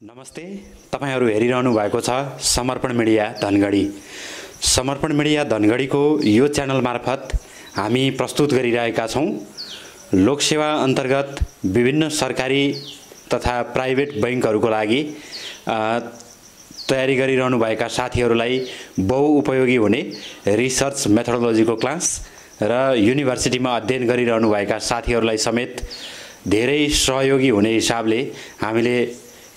नमस्ते, तपाईहरु हेरिरहनु भएको छ समर्पण मिडिया धनगढी। समर्पण मिडिया धनगढीको यो च्यानल मार्फत हामी प्रस्तुत गरिरहेका छौं लोकसेवा अन्तर्गत विभिन्न सरकारी तथा प्राइभेट बैंकहरुको लागि तयारी गरिरहनु भएका साथीहरुलाई बहुउपयोगी हुने रिसर्च मेथोडोलोजीको क्लास र युनिभर्सिटीमा अध्ययन गरिरहनु भएका साथीहरुलाई समेत धेरै सहयोगी हुने हिसाबले हामीले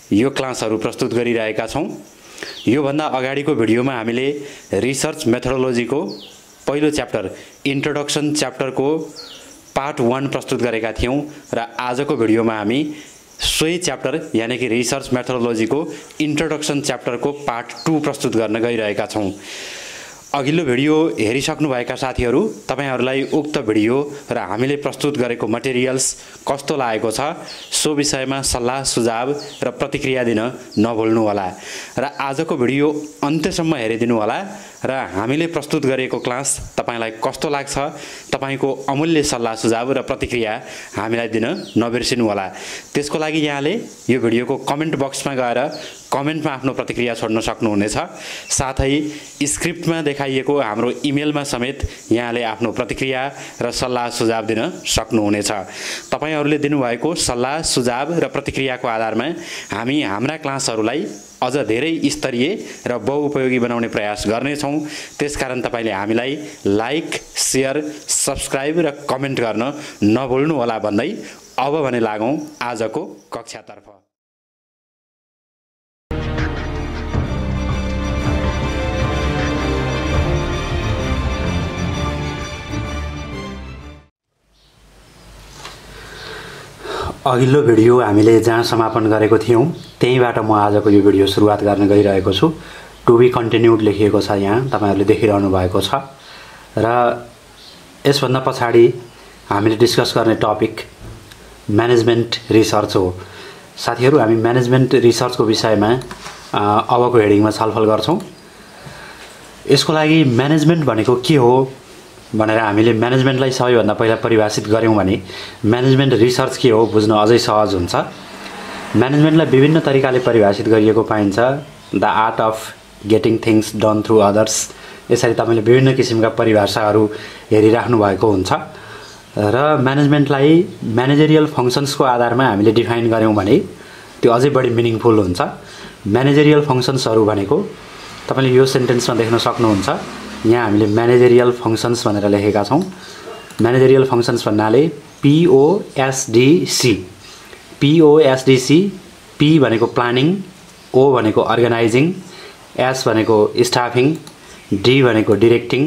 यो क्लासहरु प्रस्तुत गरिरहेका छौं। यो भन्दा अगाडिको भिडियोमा हामीले रिसर्च मेथोडोलोजीको पहिलो च्याप्टर इन्ट्रोडक्सन च्याप्टरको पार्ट 1 प्रस्तुत गरेका थियौं र आजको भिडियोमा हामी सोही च्याप्टर यानी कि रिसर्च मेथोडोलोजीको इन्ट्रोडक्सन च्याप्टरको पार्ट 2 प्रस्तुत गर्न गइरहेका छौं। अघिल्लो भिडियो हेरिसक्नु भएका साथीहरु तपाईहरुलाई उक्त भिडियो र हामीले प्रस्तुत गरेको मटेरियल्स कस्तो लागेको छ सो विषयमा सल्लाह सुझाव र प्रतिक्रिया दिन नभुल्नु होला र आजको भिडियो अन्त्यसम्म हेरिदिनु होला र हामीले प्रस्तुत गरेको क्लास तपाईलाई कस्तो लाग्छ तपाईको अमूल्य सल्लाह सुझाव र प्रतिक्रिया हामीलाई दिन नबिर्सिनु होला। त्यसको लागि यहाँले यो भिडियोको कमेन्ट बक्समा गएर कमेन्टमा आफ्नो प्रतिक्रिया छोड्न सक्नुहुनेछ। साथै स्क्रिप्टमा देखाइएको हाम्रो इमेलमा समेत यहाँले आफ्नो प्रतिक्रिया र सल्लाह सुझाव दिन सक्नुहुनेछ। तपाईहरुले दिनुभएको सल्लाह सुझाव र प्रतिक्रियाको आधारमा हामी हाम्रा क्लासहरुलाई अझ धेरै स्तरीय र बहुउपयोगी बनाउने प्रयास गर्नेछौं। त्यसकारण तपाईले हामीलाई लाइक, शेयर, सब्स्क्राइब र कमेन्ट गर्न नभुल्नु होला भन्दै अब भने लागौं आजको कक्षातर्फ। अघिल्लो भिडियो हामीले जहाँ समापन गरेको थियौं त्यहीबाट म आजको यो भिडियो सुरुवात गर्न गइरहेको छु। टु बी कन्टिन्युड लेखिएको छ यहाँ तपाईहरुले देखिरहनु भएको छ र यसभन्दा पछाडी हामीले डिस्कस गर्ने टपिक म्यानेजमेन्ट रिसर्च हो। साथीहरु हामी म्यानेजमेन्ट रिसर्चको विषयमा अबको हेडिङमा छलफल गर्छौं। यसको लागि म्यानेजमेन्ट भनेको के हो भनेर हामीले म्यानेजमेन्टलाई सबैभन्दा पहिला परिभाषित गर्यौं भने म्यानेजमेन्ट रिसर्च के हो बुझ्न अझै सहज हुन्छ। म्यानेजमेन्टलाई विभिन्न तरिकाले परिभाषित गरिएको पाइन्छ। The art of getting things done through others, यसरी तपाईले विभिन्न किसिमका परिभाषाहरू हेरिराख्नु भएको हुन्छ र म्यानेजमेन्टलाई म्यानेजरियल फंक्शन्सको आधारमा हामीले डिफाइन गर्यौं भने त्यो अझै बढी मिनिङफुल हुन्छ। म्यानेजरियल फंक्शन्सहरू भनेको तपाईले यो सेन्टेन्समा देख्न सक्नुहुन्छ। यहाँ हामीले म्यानेजरियल फंक्शन्स भनेर लेखेका छौं। म्यानेजरियल फंक्शन्स भन्नाले POSDC, P भनेको प्लानिङ, O भनेको अर्गनाइजिङ, S भनेको स्टाफिङ, D भनेको डाइरेक्टिङ,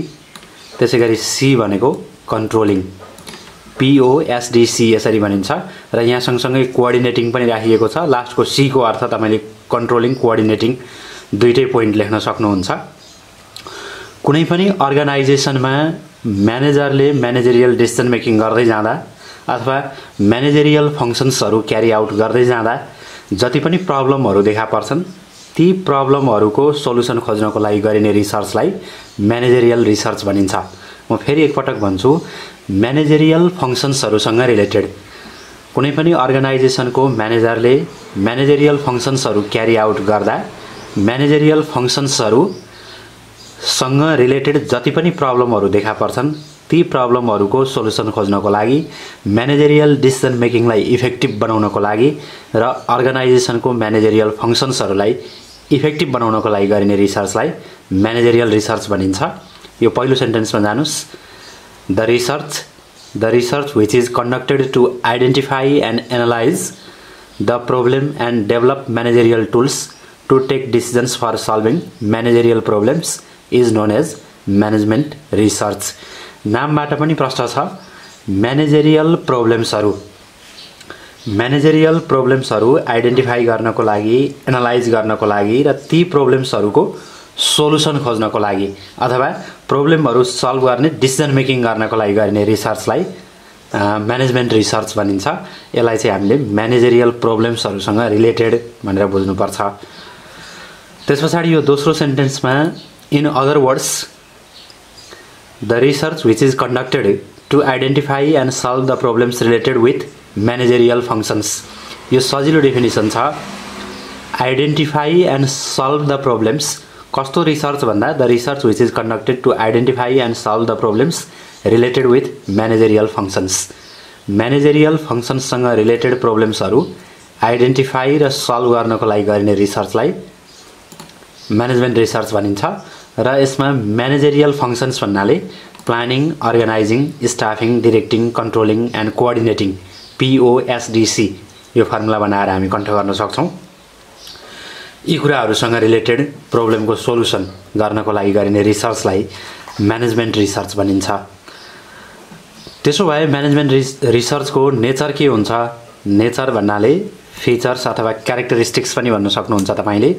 त्यसैगरी C भनेको कन्ट्रोलिङ। POSDC यसरी भनिन्छ र यहाँ सँगसँगै कोअर्डिनेटिङ पनि राखिएको छ। लास्टको C को अर्थ तपाईले कन्ट्रोलिङ कोअर्डिनेटिङ दुईटै पोइन्ट लेख्न सक्नुहुन्छ। कुनै पनि अर्गनाइजेसनमा म्यानेजरले म्यानेजरियल डिसिजन मेकिङ गर्दै जाँदा अथवा म्यानेजरियल फंक्शन्सहरू क्यारी आउट गर्दै जाँदा जति पनि प्रब्लमहरू देखा पर्छन् ती प्रब्लमहरूको सोलुसन खोज्नको लागि गरिने रिसर्चलाई म्यानेजरियल रिसर्च भनिन्छ। म फेरि एकपटक भन्छु, म्यानेजरियल फंक्शन्सहरूसँग रिलेटेड कुनै पनि अर्गनाइजेसनको म्यानेजरले म्यानेजरियल फंक्शन्सहरू क्यारी आउट गर्दा म्यानेजरियल फंक्शन्सहरू सँग रिलेटेड जति पनि प्रब्लमहरू देखा पर्छन् ती प्रब्लमहरूको सोलुसन खोज्नको लागि म्यानेजरियल डिसिजन मेकिङलाई इफेक्टिभ बनाउनको लागि र अर्गनाइजेसनको म्यानेजरियल फंक्शन्सहरूलाई इफेक्टिभ बनाउनको लागि गरिने रिसर्चलाई म्यानेजरियल रिसर्च भनिन्छ। यो पहिलो सेन्टेन्समा जानुस्। The research which is conducted to identify and analyze the problem and develop managerial tools to take decisions for solving managerial problems is known as management research। नामबाट पनि प्रश्न छ। म्यानेजरियल प्रब्लम्सहरू आइडेन्टिफाई गर्नको लागि, एनालाइज गर्नको लागि र ती प्रब्लम्सहरूको सोलुसन खोज्नको लागि अथवा प्रब्लमहरू सल्भ गर्ने डिसिजन मेकिङ गर्नको लागि गरिने रिसर्चलाई म्यानेजमेन्ट रिसर्च भनिन्छ। यसलाई चाहिँ हामीले म्यानेजरियल प्रब्लम्सहरूसँग रिलेटेड भनेर बुझ्नुपर्छ। त्यसपछि यो दोस्रो सेन्टेन्समा In other words, the research which is conducted to identify and solve the problems related with managerial functions, यो सजिलो डेफिनेसन छ। Identify and solve the problems कस्तो रिसर्च भन्दा the research which is conducted to identify and solve the problems related with managerial functions managerial फङ्सन्ससँग related प्रब्लम्सहरू identify र solve गर्नको लागि गरिने रिसर्चलाई म्यानेजमेन्ट रिसर्च भनिन्छ र यसमा म्यानेजरियल फङ्सन्स भन्नाले planning organising staffing directing controlling and coordinating POSDC यो फर्मुला बनाएर हामी कन्ठ गर्न सक्छौं यी कुराहरुसँग रिलेटेड प्रब्लमको सोलुसन गर्नको लागि गरिने रिसर्चलाई म्यानेजमेन्ट रिसर्च भनिन्छ त्यसो भए म्यानेजमेन्ट रिसर्चको नेचर के हुन्छ नेचर भन्नाले फिचर्स अथवा क्यारेक्टरिस्टिक्स पनि भन्न सक्नुहुन्छ तपाईले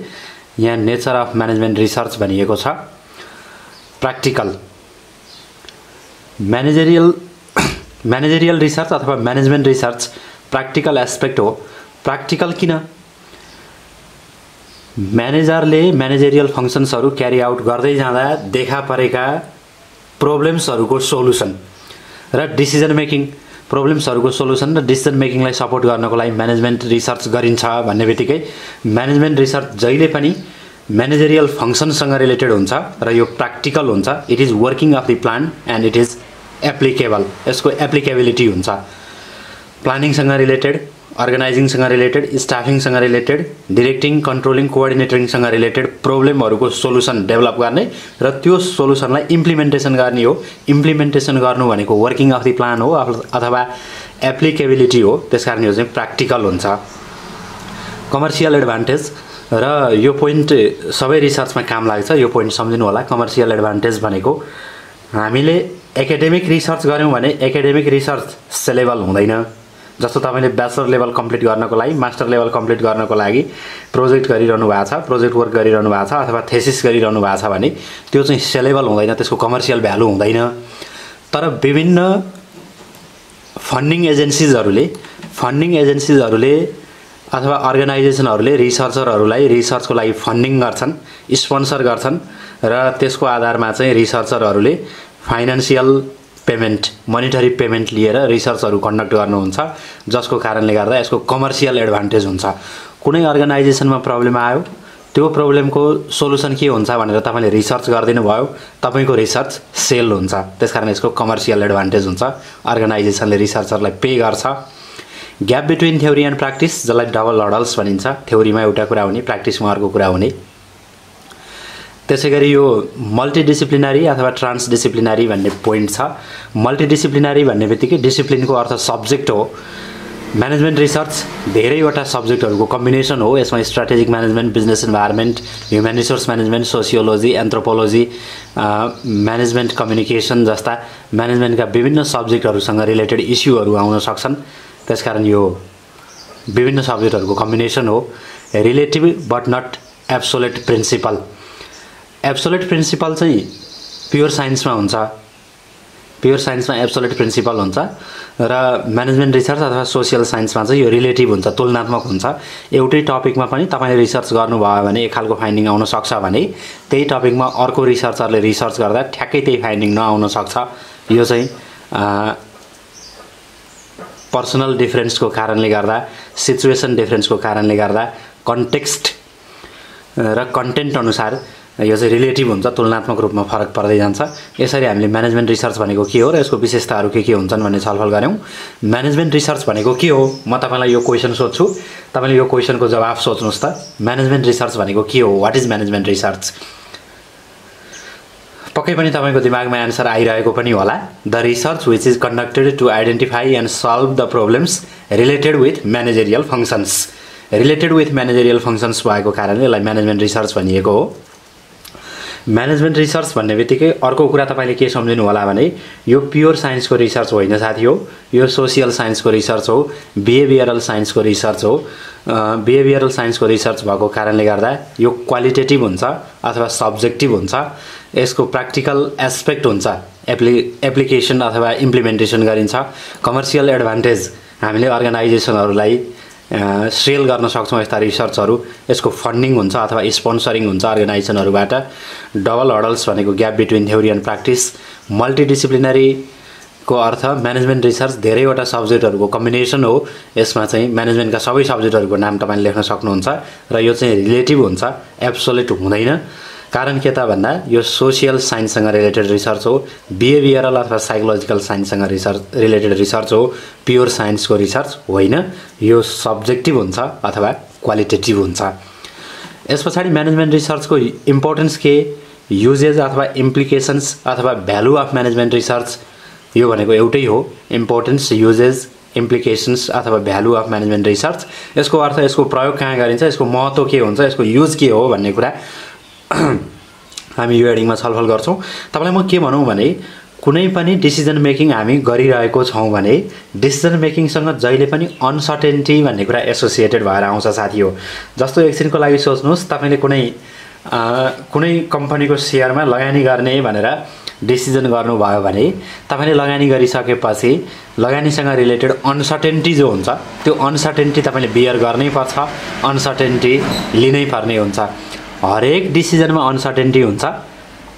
यहाँ नेचर अफ म्यानेजमेन्ट रिसर्च भनिएको छ प्र्याक्टिकल म्यानेजरियल रिसर्च अथवा म्यानेजमेन्ट रिसर्च प्र्याक्टिकल एस्पेक्ट हो प्र्याक्टिकल किन म्यानेजरले म्यानेजरियल फङ्सन्सहरू क्यारी आउट गर्दै जाँदा देखा परेका प्रब्लम्सहरूको सोलुसन र डिसिजन मेकिङ प्रब्लम्सहरूको सोलुसन र डिसिजन मेकिङलाई सपोर्ट गर्नको लागि म्यानेजमेन्ट रिसर्च गरिन्छ भन्ने बित्तिकै म्यानेजमेन्ट रिसर्च जहिले पनि म्यानेजरियल फङ्सनसँग रिलेटेड हुन्छ र यो प्र्याक्टिकल हुन्छ it is working of the plan and it is applicable यसको एप्लिकेबिलिटी हुन्छ प्लानिङसँग रिलेटेड अर्गनाइजिङसँग रिलेटेड स्टाफिङसँग रिलेटेड डिरेक्टिङ कन्ट्रोलिङ कोअर्डिनेटिङसँग रिलेटेड प्रब्लमहरूको सोलुसन डेभलप गर्ने र त्यो सोलुसनलाई इम्प्लिमेन्टेसन गर्ने हो इम्प्लिमेन्टेसन गर्नु भनेको वर्किङ अफ द प्लान हो अथवा एप्लिकेबिलिटी हो त्यसकारण यो चाहिँ प्र्याक्टिकल हुन्छ कमर्सियल एडभान्टेज र यो पोइन्ट सबै रिसर्चमा काम लाग्छ यो पोइन्ट सम्झिनु होला कमर्सियल एडभान्टेज भनेको हामीले एकाडेमिक रिसर्च गर्यौं भने एकाडेमिक रिसर्च सेलेबल हुँदैन जस्तो तपाईले ब्याचलर लेभल कम्प्लिट गर्नको लागि मास्टर लेभल कम्प्लिट गर्नको लागि प्रोजेक्ट गरिरहनु भएको छ प्रोजेक्ट वर्क गरिरहनु भएको छ अथवा थेसिस गरिरहनु भएको छ भने त्यो चाहिँ सेलेबल हुँदैन त्यसको कमर्सियल भ्यालु हुँदैन तर विभिन्न फन्डिङ एजेन्सीजहरूले अथवा अर्गनाइजेसनहरूले रिसर्चरहरूलाई रिसर्चको लागि फन्डिङ गर्छन् स्पोन्सर गर्छन् र त्यसको आधारमा चाहिँ रिसर्चरहरूले फाइनान्शियल पेमेन्ट मनिटरी पेमेन्ट लिएर रिसर्चहरू कन्डक्ट गर्नुहुन्छ जसको कारणले गर्दा यसको कमर्सियल एडभान्टेज हुन्छ कुनै अर्गनाइजेसनमा प्रब्लम आयो त्यो प्रब्लमको सोलुसन के हुन्छ भनेर तपाईले रिसर्च गर्दिनु भयो तपाईको रिसर्च सेल हुन्छ त्यसकारण यसको कमर्सियल एडभान्टेज हुन्छ अर्गनाइजेसनले रिसर्चरलाई पे गर्छ gap between theory and practice जसलाई डबल हर्डल्स भनिन्छ थ्योरीमा एउटा कुरा हुने प्र्याक्टिसमा अर्को कुरा हुने त्यसैगरी यो मल्टिडिसिप्लिनरी अथवा ट्रान्सडिसिप्लिनरी भन्ने पोइन्ट छ मल्टिडिसिप्लिनरी भन्ने बित्तिकै डिसिप्लिनको अर्थ सब्जेक्ट हो म्यानेजमेन्ट रिसर्च धेरैवटा सब्जेक्टहरूको कम्बिनेसन हो यसमा strategic management business environment human resource management sociology anthropology management communication जस्ता म्यानेजमेन्टका विभिन्न सब्जेक्टहरूसँग रिलेटेड इस्युहरू आउन सक्छन् त्यसकारण यो विभिन्न सब्जेक्टहरूको कम्बिनेसन हो relative but not absolute principle absolute principle चाहिँ प्योर साइन्समा हुन्छ प्योर साइन्समा एब्सोल्युट प्रिन्सिपल हुन्छ र म्यानेजमेन्ट रिसर्च अथवा सोसियल साइन्समा चाहिँ यो रिलेटिभ हुन्छ तुलनात्मक हुन्छ एउटै टपिकमा पनि तपाईले रिसर्च गर्नुभयो भने एक खालको फाइन्डिङ आउन सक्छ भने त्यही टपिकमा अर्को रिसर्चरले रिसर्च गर्दा ठ्याक्कै त्यही फाइन्डिङ नआउन सक्छ यो चाहिँ पर्सनल डिफरेन्सको कारणले गर्दा सिचुएसन डिफरेन्सको कारणले गर्दा कन्टेक्स्ट र कन्टेन्ट अनुसार यो चाहिँ रिलेटिभ हुन्छ तुलनात्मक रूपमा फरक पर्दै जान्छ यसरी हामीले म्यानेजमेन्ट रिसर्च भनेको के हो र यसको विशेषताहरू के हुन्छन् भन्ने छलफल गर्यौं म्यानेजमेन्ट रिसर्च भनेको के हो म तपाईलाई यो क्वेशन सोध्छु तपाईले यो क्वेशनको जवाफ सोच्नुस् त म्यानेजमेन्ट रिसर्च भनेको के हो व्हाट इज म्यानेजमेन्ट रिसर्च पक्कै पनि तपाईको दिमागमा आन्सर आइरहेको पनि होला the research which is conducted to identify and solve the problems related with managerial functions भएको कारणले यसलाई म्यानेजमेन्ट रिसर्च भनिएको हो म्यानेजमेन्ट रिसर्च भन्ने बित्तिकै अर्को कुरा तपाईले के सम्झिनु होला भने यो प्योर साइन्सको रिसर्च होइन साथी हो यो सोसियल साइन्सको रिसर्च हो बिहेभियरल साइन्सको रिसर्च हो बिहेभियरल साइन्सको रिसर्च भएको कारणले गर्दा यो क्वालिटेटिभ हुन्छ अथवा सब्जेक्टिभ हुन्छ यसको प्र्याक्टिकल एस्पेक्ट हुन्छ एप्लिकेसन अथवा इम्प्लिमेन्टेसन गरिन्छ कमर्सियल एडभान्टेज हामीले अर्गनाइजेसनहरूलाई सेल गर्न सक्छौं यस्ता रिसर्चहरू यसको फन्डिङ हुन्छ अथवा स्पोन्सरिङ हुन्छ अर्गनाइजेसनहरूबाट डबल हर्डल्स भनेको gap between theory and practice multidisciplinary को अर्थ म्यानेजमेन्ट रिसर्च धेरैवटा सब्जेक्टहरुको कम्बिनेसन हो। यसमा चाहिँ म्यानेजमेन्टका सबै सब्जेक्टहरुको नाम तपाईले लेख्न सक्नुहुन्छ र यो चाहिँ रिलेटिभ हुन्छ, एब्सोल्युट हुँदैन। कारण के त भन्दा यो सोशल साइन्ससँग रिलेटेड रिसर्च हो, बिहेभियरल अथवा साइकोलोजिकल साइन्ससँग रिलेटेड रिसर्च हो, प्योर साइन्सको रिसर्च होइन। यो सब्जेक्टिभ हुन्छ अथवा क्वालिटेटिभ हुन्छ। यसपछाडि म्यानेजमेन्ट रिसर्चको इम्पोर्टेन्स के, युजेज अथवा इम्प्लिकेसन्स अथवा भ्यालु अफ म्यानेजमेन्ट रिसर्च, यो भनेको एउटै हो, इम्पोर्टेन्स, युजेज, इम्प्लिकेसन्स अथवा भ्यालु अफ म्यानेजमेन्ट रिसर्च। यसको अर्थ यसको प्रयोग कहाँ गरिन्छ, यसको महत्त्व के हुन्छ, यसको युज के हो भन्ने कुरा हामी यो हेडिङमा छलफल गर्छौं। तपाईलाई म के भनौं भने कुनै पनि डिसिजन मेकिङ हामी गरिरहेको छौं भने डिसिजन मेकिङसँग जहिले पनि अनसर्टेनिटी भन्ने कुरा एसोसिएटेड भएर आउँछ साथी हो। जस्तो एकछिनको लागि सोच्नुस्, तपाईले कुनै कम्पनीको शेयरमा लगानी गर्ने भनेर डिसिजन गर्नुभयो भने तपाईले लगानी गरिसकेपछि लगानीसँग रिलेटेड अनसर्टेनिटी जो हुन्छ त्यो अनसर्टेनिटी तपाईले बियर गर्नै पर्छ, अनसर्टेनिटी लिनै पर्ने हुन्छ। हरेक डिसिजनमा अनसर्टेनिटी हुन्छ।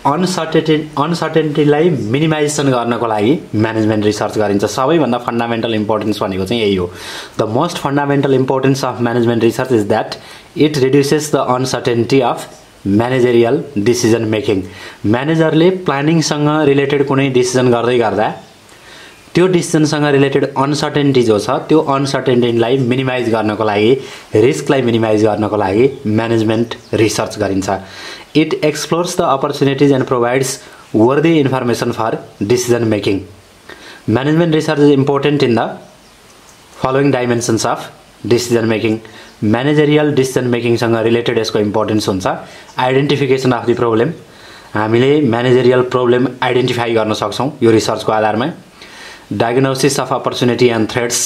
अनसर्टेनिटीलाई मिनिमाइजेसन गर्नको लागि म्यानेजमेन्ट रिसर्च गरिन्छ। सबैभन्दा फन्डामेन्टल इम्पोर्टेन्स भनेको चाहिँ यही हो। The most fundamental importance of management research is that it reduces the uncertainty of managerial decision making. म्यानेजरले प्लानिङसँग रिलेटेड कुनै डिसिजन गर्दै गर्दा त्यो डिसिजनसँग रिलेटेड अनसर्टेनिटी जो छ त्यो अनसर्टेनिटीलाई मिनिमाइज गर्नको लागि, रिस्कलाई मिनिमाइज गर्नको लागि म्यानेजमेन्ट रिसर्च गरिन्छ। It explores the opportunities and provides worthy information for decision making. Management research is important in the following dimensions of decision making. Managerial decision मेकिङसँग रिलेटेड यसको इम्पोर्टेन्स हुन्छ। आइडेन्टिफिकेसन अफ द प्रब्लम, हामीले managerial problem identify गर्न सक्छौं यो रिसर्चको आधारमा। Diagnosis of opportunity and threats,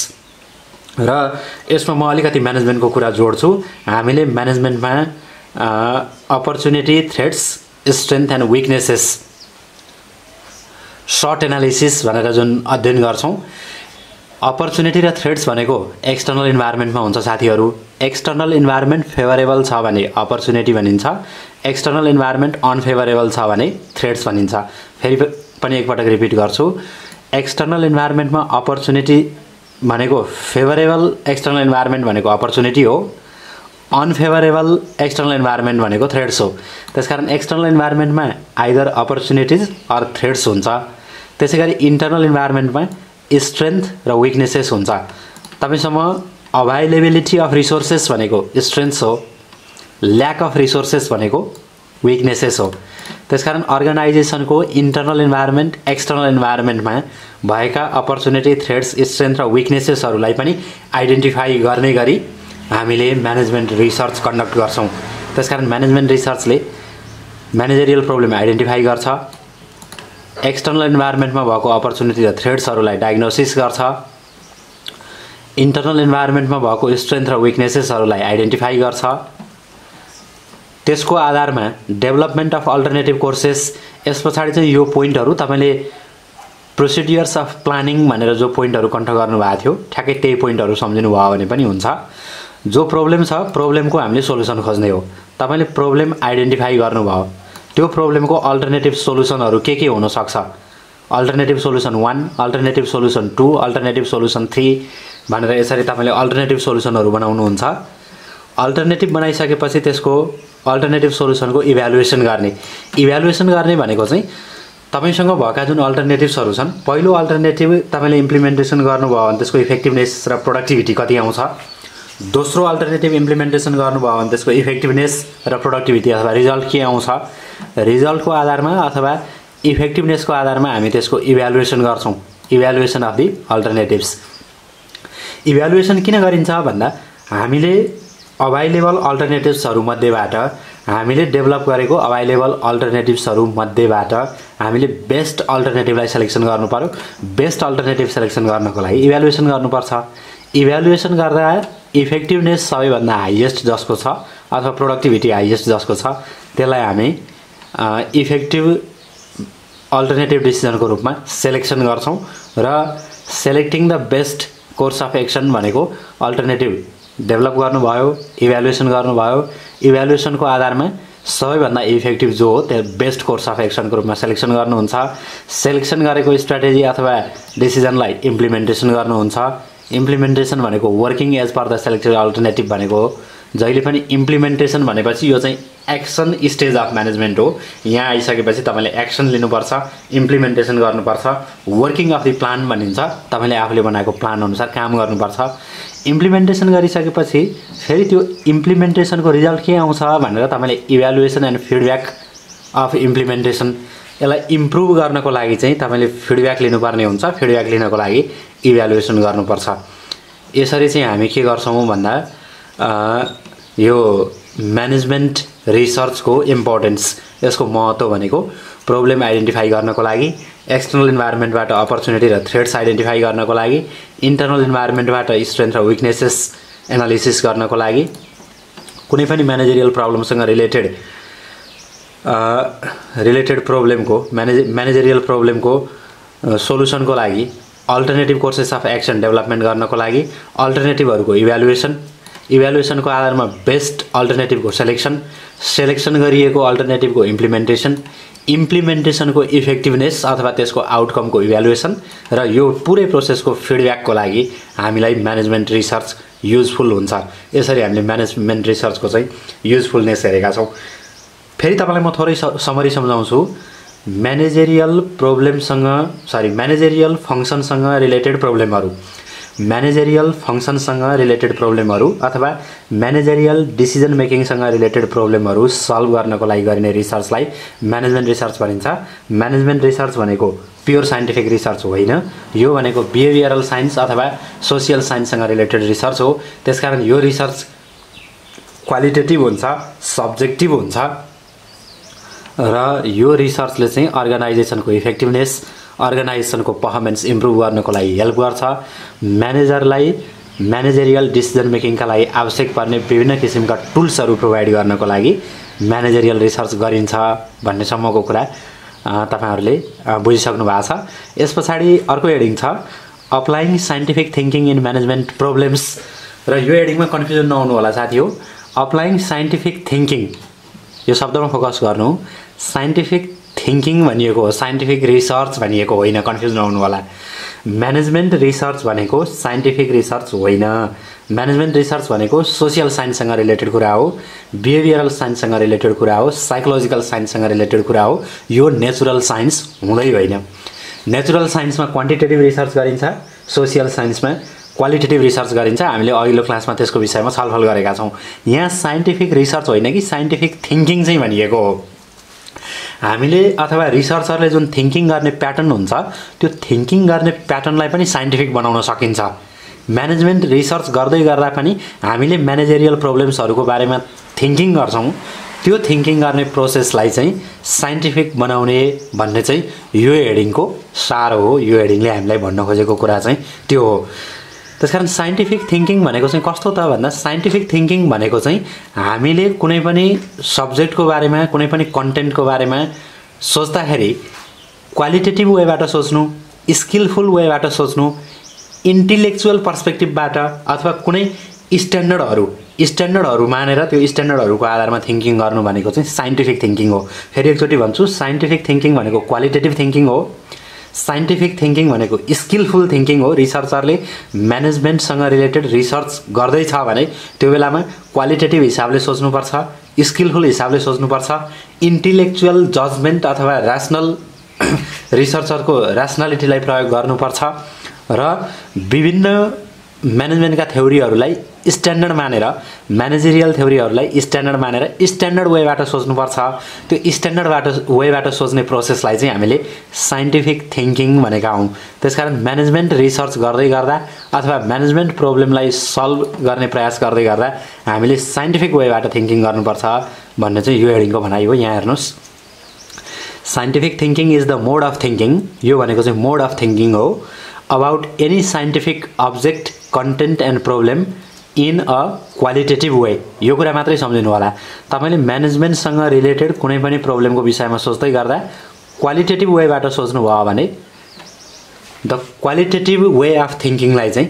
र यसमा म अलिकति म्यानेजमेन्टको कुरा जोड्छु। हामीले म्यानेजमेन्टमा opportunity, threats, strength and weaknesses, SWOT analysis भनेर जुन अध्ययन गर्छौं, अपर्च्युनिटी र थ्रेट्स भनेको एक्सटर्नल इन्भाइरोमेन्टमा हुन्छ साथीहरु। एक्सटर्नल इन्भाइरोमेन्ट फेभरेबल छ भने अपर्च्युनिटी भनिन्छ, एक्सटर्नल इन्भाइरोमेन्ट अनफेभरेबल छ भने थ्रेट्स भनिन्छ। फेरि पनि एकपटक रिपिट गर्छु, एक्सटर्नल इन्भाइरोमेन्टमा अपर्च्युनिटी भनेको फेभरेबल एक्सटर्नल इन्भाइरोमेन्ट भनेको अपर्च्युनिटी हो, अनफेभरेबल एक्सटर्नल इन्भाइरोमेन्ट भनेको थ्रेट्स हो। त्यसकारण external इन्भाइरोमेन्टमा either opportunities or threats हुन्छ। त्यसैगरी इन्टर्नल इन्भाइरोमेन्टमा स्ट्रेन्थ र विकनेसेस हुन्छ। तपाईसँग अभाइलेबिलिटी अफ रिसोर्सेस भनेको स्ट्रेन्थ्स हो, ल्याक अफ रिसोर्सेस भनेको विकनेसेस हो। त्यसकारण अर्गनाइजेसनको इन्टर्नल इन्भाइरोमेन्ट, एक्सटर्नल इन्भाइरोमेन्टमा भएका अपर्च्युनिटी, थ्रेट्स, स्ट्रेन्थ र विकनेसेसहरूलाई पनि आइडेन्टिफाई गर्ने गरी हामीले म्यानेजमेन्ट रिसर्च कन्डक्ट गर्छौं। त्यसकारण म्यानेजमेन्ट रिसर्चले म्यानेजरियल प्रब्लम आइडेन्टिफाई गर्छ, एक्सटर्नल इन्भाइरोमेन्टमा भएको अपर्च्युनिटी र थ्रेट्सहरूलाई डायग्नोसिस गर्छ, इन्टर्नल इन्भाइरोमेन्टमा भएको स्ट्रेन्थ र विकनेसेसहरूलाई आइडेन्टिफाई गर्छ। त्यसको आधारमा डेभलपमेन्ट अफ अल्टरनेटिभ कोर्सेस, यसपछाडि चाहिँ यो पोइन्टहरु तपाईले प्रोसिड्युर्स अफ प्लानिङ भनेर जो पोइन्टहरु कन्ठ गर्नुभएको थियो ठ्याक्कै त्यही पोइन्टहरु सम्झिनु भयो भने पनि हुन्छ। जो प्रब्लम छ प्रब्लमको हामीले सोलुसन खोज्ने हो। तपाईले प्रब्लम आइडेन्टिफाई गर्नुभयो, त्यो प्रब्लमको अल्टरनेटिभ सोलुसनहरु के हुन सक्छ, alternative solution 1, alternative solution 2, alternative solution 3 भनेर यसरी तपाईले अल्टरनेटिभ सोलुसनहरु बनाउनुहुन्छ। अल्टरनेटिभ बनाइसकेपछि त्यसको अल्टरनेटिभ सोलुसनको इभ्यालुएसन गर्ने। इभ्यालुएसन गर्ने भनेको चाहिँ तपाईसँग भएका जुन अल्टरनेटिभ्सहरु छन्, पहिलो अल्टरनेटिभ तपाईले इम्प्लिमेन्टेसन गर्नुभयो भने त्यसको इफेक्टिभनेस र प्रोडक्टिभिटी कति आउँछ, दोस्रो अल्टरनेटिभ इम्प्लिमेन्टेसन गर्नुभयो भने त्यसको इफेक्टिभनेस र प्रोडक्टिभिटी अथवा रिजल्ट के आउँछ, रिजल्टको आधारमा अथवा इफेक्टिभनेसको आधारमा हामी त्यसको इभ्यालुएसन गर्छौं। Evaluation of the alternatives. Evaluation किन गरिन्छ भन्दा हामीले अभाइलेबल अल्टरनेटिभ्सहरु मध्येबाट हामीले डेभलप गरेको अभाइलेबल अल्टरनेटिभ्सहरु मध्येबाट हामीले बेस्ट अल्टरनेटिभलाई सिलेक्सन गर्नु पर्यो। बेस्ट अल्टरनेटिभ सिलेक्सन गर्नको लागि इभ्यालुएसन गर्नुपर्छ। इभ्यालुएसन गर्दा इफेक्टिभनेस सबैभन्दा हाईएस्ट जसको छ अथवा प्रोडक्टिभिटी हाईएस्ट जसको छ त्यसलाई हामी इफेक्टिभ अल्टरनेटिभ डिसिजनको रूपमा सिलेक्सन गर्छौं र selecting the best course of action भनेको अल्टरनेटिभ डेभलप गर्नुभयो, इभ्यालुएसन गर्नुभयो, इभ्यालुएसनको आधारमा सबैभन्दा इफेक्टिभ जो हो त्यो बेस्ट कोर्स अफ एक्सनको रूपमा सेलेक्सन गर्नुहुन्छ। सेलेक्सन गरेको स्ट्र्याटेजी अथवा डिसिजनलाई इम्प्लिमेन्टेसन गर्नुहुन्छ। इम्प्लिमेन्टेसन भनेको working as per the selected alternative भनेको हो। जहिले पनि इम्प्लिमेन्टेसन भनेपछि यो चाहिँ एक्सन स्टेज अफ म्यानेजमेन्ट हो। यहाँ आइसकेपछि तपाईँले एक्सन लिनुपर्छ, इम्प्लिमेन्टेसन गर्नुपर्छ। वर्किङ अफ द प्लान भनिन्छ, तपाईँले आफूले बनाएको प्लान अनुसार काम गर्नुपर्छ। इम्प्लिमेन्टेसन गरिसकेपछि फेरि त्यो इम्प्लिमेन्टेसनको रिजल्ट के आउँछ भनेर तपाईँले evaluation and feedback of implementation, यसलाई इम्प्रुभ गर्नको लागि चाहिँ तपाईँले फिडब्याक लिनुपर्ने हुन्छ। फिडब्याक लिनको लागि इभ्यालुएसन गर्नुपर्छ। यसरी चाहिँ हामी के गर्छौँ भन्दा यो म्यानेजमेन्ट रिसर्चको इम्पोर्टेन्स, यसको महत्त्व भनेको प्रब्लम आइडेन्टिफाई गर्नको लागि, एक्सटर्नल इन्भाइरोमेन्टबाट अपर्च्युनिटी र थ्रेट्स आइडेन्टिफाई गर्नको लागि, इन्टर्नल इन्भाइरोमेन्टबाट स्ट्रेन्थ र विकनेसेस एनालिसिस गर्नको लागि, कुनै पनि म्यानेजरियल प्रब्लमसँग रिलेटेड प्रब्लमको म्यानेजरियल प्रब्लमको सोलुसनको लागि, alternative courses of action development गर्नको लागि, अल्टरनेटिभहरूको इभ्यालुएसनको आधारमा बेस्ट अल्टरनेटिभको सेलेक्सन गरिएको अल्टरनेटिभको इम्प्लिमेन्टेसनको इफेक्टिभनेस अथवा त्यसको आउटकमको इभ्यालुएसन र यो पुरै प्रोसेसको फिडब्याकको लागि हामीलाई म्यानेजमेन्ट रिसर्च युजफुल हुन्छ। यसरी हामीले म्यानेजमेन्ट रिसर्चको चाहिँ युजफुलनेस हेरेका छौँ। फेरि तपाईँलाई म थोरै समरी सम्झाउँछु। म्यानेजरियल फङ्सनसँग रिलेटेड प्रब्लमहरू अथवा म्यानेजरियल डिसिजन मेकिङसँग रिलेटेड प्रब्लमहरू सल्भ गर्नको लागि गरिने रिसर्चलाई म्यानेजमेन्ट रिसर्च भनिन्छ। म्यानेजमेन्ट रिसर्च भनेको प्योर साइन्टिफिक रिसर्च होइन, यो भनेको बिहेभियरल साइन्स अथवा सोसियल साइन्ससँग रिलेटेड रिसर्च हो। त्यसकारण यो रिसर्च क्वालिटेटिभ हुन्छ, सब्जेक्टिभ हुन्छ र यो रिसर्चले चाहिँ अर्गनाइजेसनको इफेक्टिभनेस, अर्गनाइजेसनको पर्फर्मेन्स इम्प्रुभ गर्नको लागि हेल्प गर्छ। म्यानेजरलाई म्यानेजरियल डिसिजन मेकिङका लागि आवश्यक पर्ने विभिन्न किसिमका टुल्सहरू प्रोभाइड गर्नको लागि म्यानेजरियल रिसर्च गरिन्छ भन्नेसम्मको कुरा तपाईँहरूले बुझिसक्नु भएको छ। यस पछाडि अर्को हेडिङ छ applying scientific thinking in management problems, र यो हेडिङमा कन्फ्युजन नहुनु होला साथी हो। अप्लाइङ साइन्टिफिक थिङ्किङ यो शब्दमा फोकस गर्नु। साइन्टिफिक थिङ्किङ भनिएको हो, साइन्टिफिक रिसर्च भनिएको होइन, कन्फ्युज नहुनु होला। म्यानेजमेन्ट रिसर्च भनेको साइन्टिफिक रिसर्च होइन। म्यानेजमेन्ट रिसर्च भनेको सोसियल साइन्ससँग रिलेटेड कुरा हो, बिहेभियरल साइन्ससँग रिलेटेड कुरा हो, साइकोलोजिकल साइन्ससँग रिलेटेड कुरा हो। यो नेचुरल साइन्स हुँदै होइन। नेचुरल साइन्समा क्वान्टिटेटिभ रिसर्च गरिन्छ, सोसियल साइन्समा क्वालिटेटिभ रिसर्च गरिन्छ। हामीले अघिल्लो क्लासमा त्यसको विषयमा छलफल गरेका छौँ। यहाँ साइन्टिफिक रिसर्च होइन कि साइन्टिफिक थिङ्किङ चाहिँ भनिएको हो। हामीले अथवा रिसर्चरले जुन थिङ्किङ गर्ने प्याटर्न हुन्छ त्यो थिङ्किङ गर्ने प्याटर्नलाई पनि साइन्टिफिक बनाउन सकिन्छ। म्यानेजमेन्ट रिसर्च गर्दै गर्दा पनि हामीले म्यानेजरियल प्रब्लम्सहरूको बारेमा थिङ्किङ गर्छौँ। त्यो थिङ्किङ गर्ने प्रोसेसलाई चाहिँ साइन्टिफिक बनाउने भन्ने चाहिँ यो हेडिङको सार हो। यो हेडिङले हामीलाई भन्न खोजेको कुरा चाहिँ त्यो हो। त्यसकारण साइन्टिफिक थिङ्किङ भनेको चाहिँ कस्तो त भन्दा साइन्टिफिक थिङ्किङ भनेको चाहिँ हामीले कुनै पनि सब्जेक्टको बारेमा, कुनै पनि कन्टेन्टको बारेमा सोच्दाखेरि क्वालिटेटिभ वेबाट सोच्नु, स्किलफुल वेबाट सोच्नु, इन्टेलेक्चुअल पर्सपेक्टिभबाट अथवा कुनै स्ट्यान्डर्डहरू मानेर त्यो स्ट्यान्डर्डहरूको आधारमा थिङ्किङ गर्नु भनेको चाहिँ साइन्टिफिक थिङ्किङ हो। फेरि एकचोटि भन्छु, साइन्टिफिक थिङ्किङ भनेको क्वालिटेटिभ थिङ्किङ हो। साइन्टिफिक थिङ्किङ भनेको स्किलफुल थिङ्किङ हो। रिसर्चरले म्यानेजमेन्टसँग रिलेटेड रिसर्च गर्दैछ भने त्यो बेलामा क्वालिटेटिभ हिसाबले सोच्नुपर्छ, स्किलफुल हिसाबले सोच्नुपर्छ, इन्टेलेक्चुअल जजमेन्ट अथवा ऱ्यासनल रिसर्चरको ऱ्यासनालिटीलाई प्रयोग गर्नुपर्छ र विभिन्न म्यानेजमेन्टका थ्योरीहरूलाई स्ट्यान्डर्ड मानेर, म्यानेजरियल थ्योरीहरूलाई स्ट्यान्डर्ड मानेर स्ट्यान्डर्ड वेबाट सोच्नुपर्छ। त्यो स्ट्यान्डर्ड वेबाट सोच्ने प्रोसेसलाई चाहिँ हामीले साइन्टिफिक थिङ्किङ भनेका हौँ। त्यसकारण म्यानेजमेन्ट रिसर्च गर्दै गर्दा अथवा म्यानेजमेन्ट प्रब्लमलाई सल्भ गर्ने प्रयास गर्दै गर्दा हामीले साइन्टिफिक वेबाट थिङ्किङ गर्नुपर्छ भन्ने चाहिँ यो हेडिङको भनाइ हो। यहाँ हेर्नुहोस्, scientific thinking is the mode of thinking. यो भनेको चाहिँ मोड अफ थिङ्किङ हो about any scientific object, content and problem in a qualitative way. यो कुरा मात्रै सम्झिनु होला। तपाईँले म्यानेजमेन्टसँग रिलेटेड कुनै पनि प्रब्लमको विषयमा सोच्दै गर्दा क्वालिटेटिभ वेबाट सोच्नुभयो भने द क्वालिटेटिभ वे अफ थिङ्किङलाई चाहिँ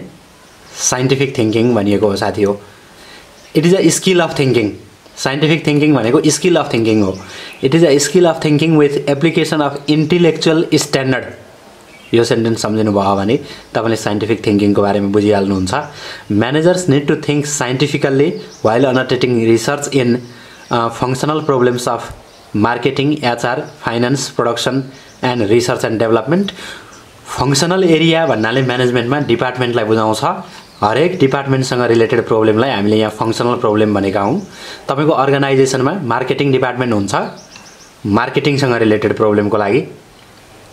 साइन्टिफिक थिङ्किङ भनिएको हो साथी हो। It is a skill of thinking. Scientific thinking भनेको स्किल अफ थिङ्किङ हो। It is a skill of thinking with application of intellectual standard. यो सेन्टेन्स सम्झिनु भयो भने तपाईँले साइन्टिफिक थिङ्किङको बारेमा बुझिहाल्नुहुन्छ। Managers need to think scientifically while undertaking research in functional problems of marketing, HR, finance, production and research and development. Functional area भन्नाले म्यानेजमेन्टमा डिपार्टमेन्टलाई बुझाउँछ। हरेक डिपार्टमेन्टसँग रिलेटेड प्रब्लमलाई हामीले यहाँ फङ्सनल प्रब्लम भनेका हौँ। तपाईँको अर्गनाइजेसनमा मार्केटिङ डिपार्टमेन्ट हुन्छ, मार्केटिङसँग रिलेटेड प्रब्लमको लागि,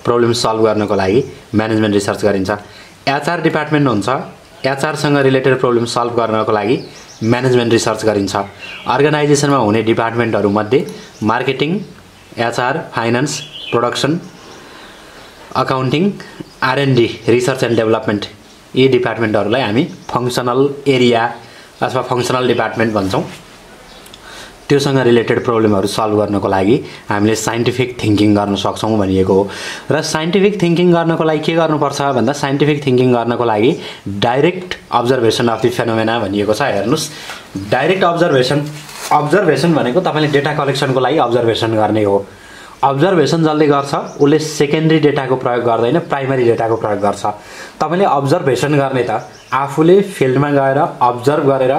प्रब्लम सल्भ गर्नको लागि म्यानेजमेन्ट रिसर्च गरिन्छ। एचआर डिपार्टमेन्ट हुन्छ, एचआरसँग रिलेटेड प्रब्लम सल्भ गर्नको लागि म्यानेजमेन्ट रिसर्च गरिन्छ। अर्गनाइजेसनमा हुने डिपार्टमेन्टहरूमध्ये marketing, HR, finance, production, accounting, R and D, research and development, यी डिपार्टमेन्टहरूलाई हामी फङ्सनल एरिया अथवा फङ्सनल डिपार्टमेन्ट भन्छौँ। त्योसँग रिलेटेड प्रब्लमहरू सल्भ गर्नको लागि हामीले साइन्टिफिक थिङ्किङ गर्न सक्छौँ भनिएको हो। र साइन्टिफिक थिङ्किङ गर्नको लागि के गर्नुपर्छ भन्दा साइन्टिफिक थिङ्किङ गर्नको लागि direct observation of the phenomena भनिएको छ। हेर्नुहोस्, डाइरेक्ट अब्जर्भेसन भनेको तपाईँले डेटा कलेक्सनको लागि अब्जर्भेसन गर्ने हो। अब्जर्भेसन जसले गर्छ उसले सेकेन्डरी डेटाको प्रयोग गर्दैन, प्राइमरी डेटाको प्रयोग गर्छ। तपाईँले अब्जर्भेसन गर्ने त आफूले फिल्डमा गएर अब्जर्भ गरेर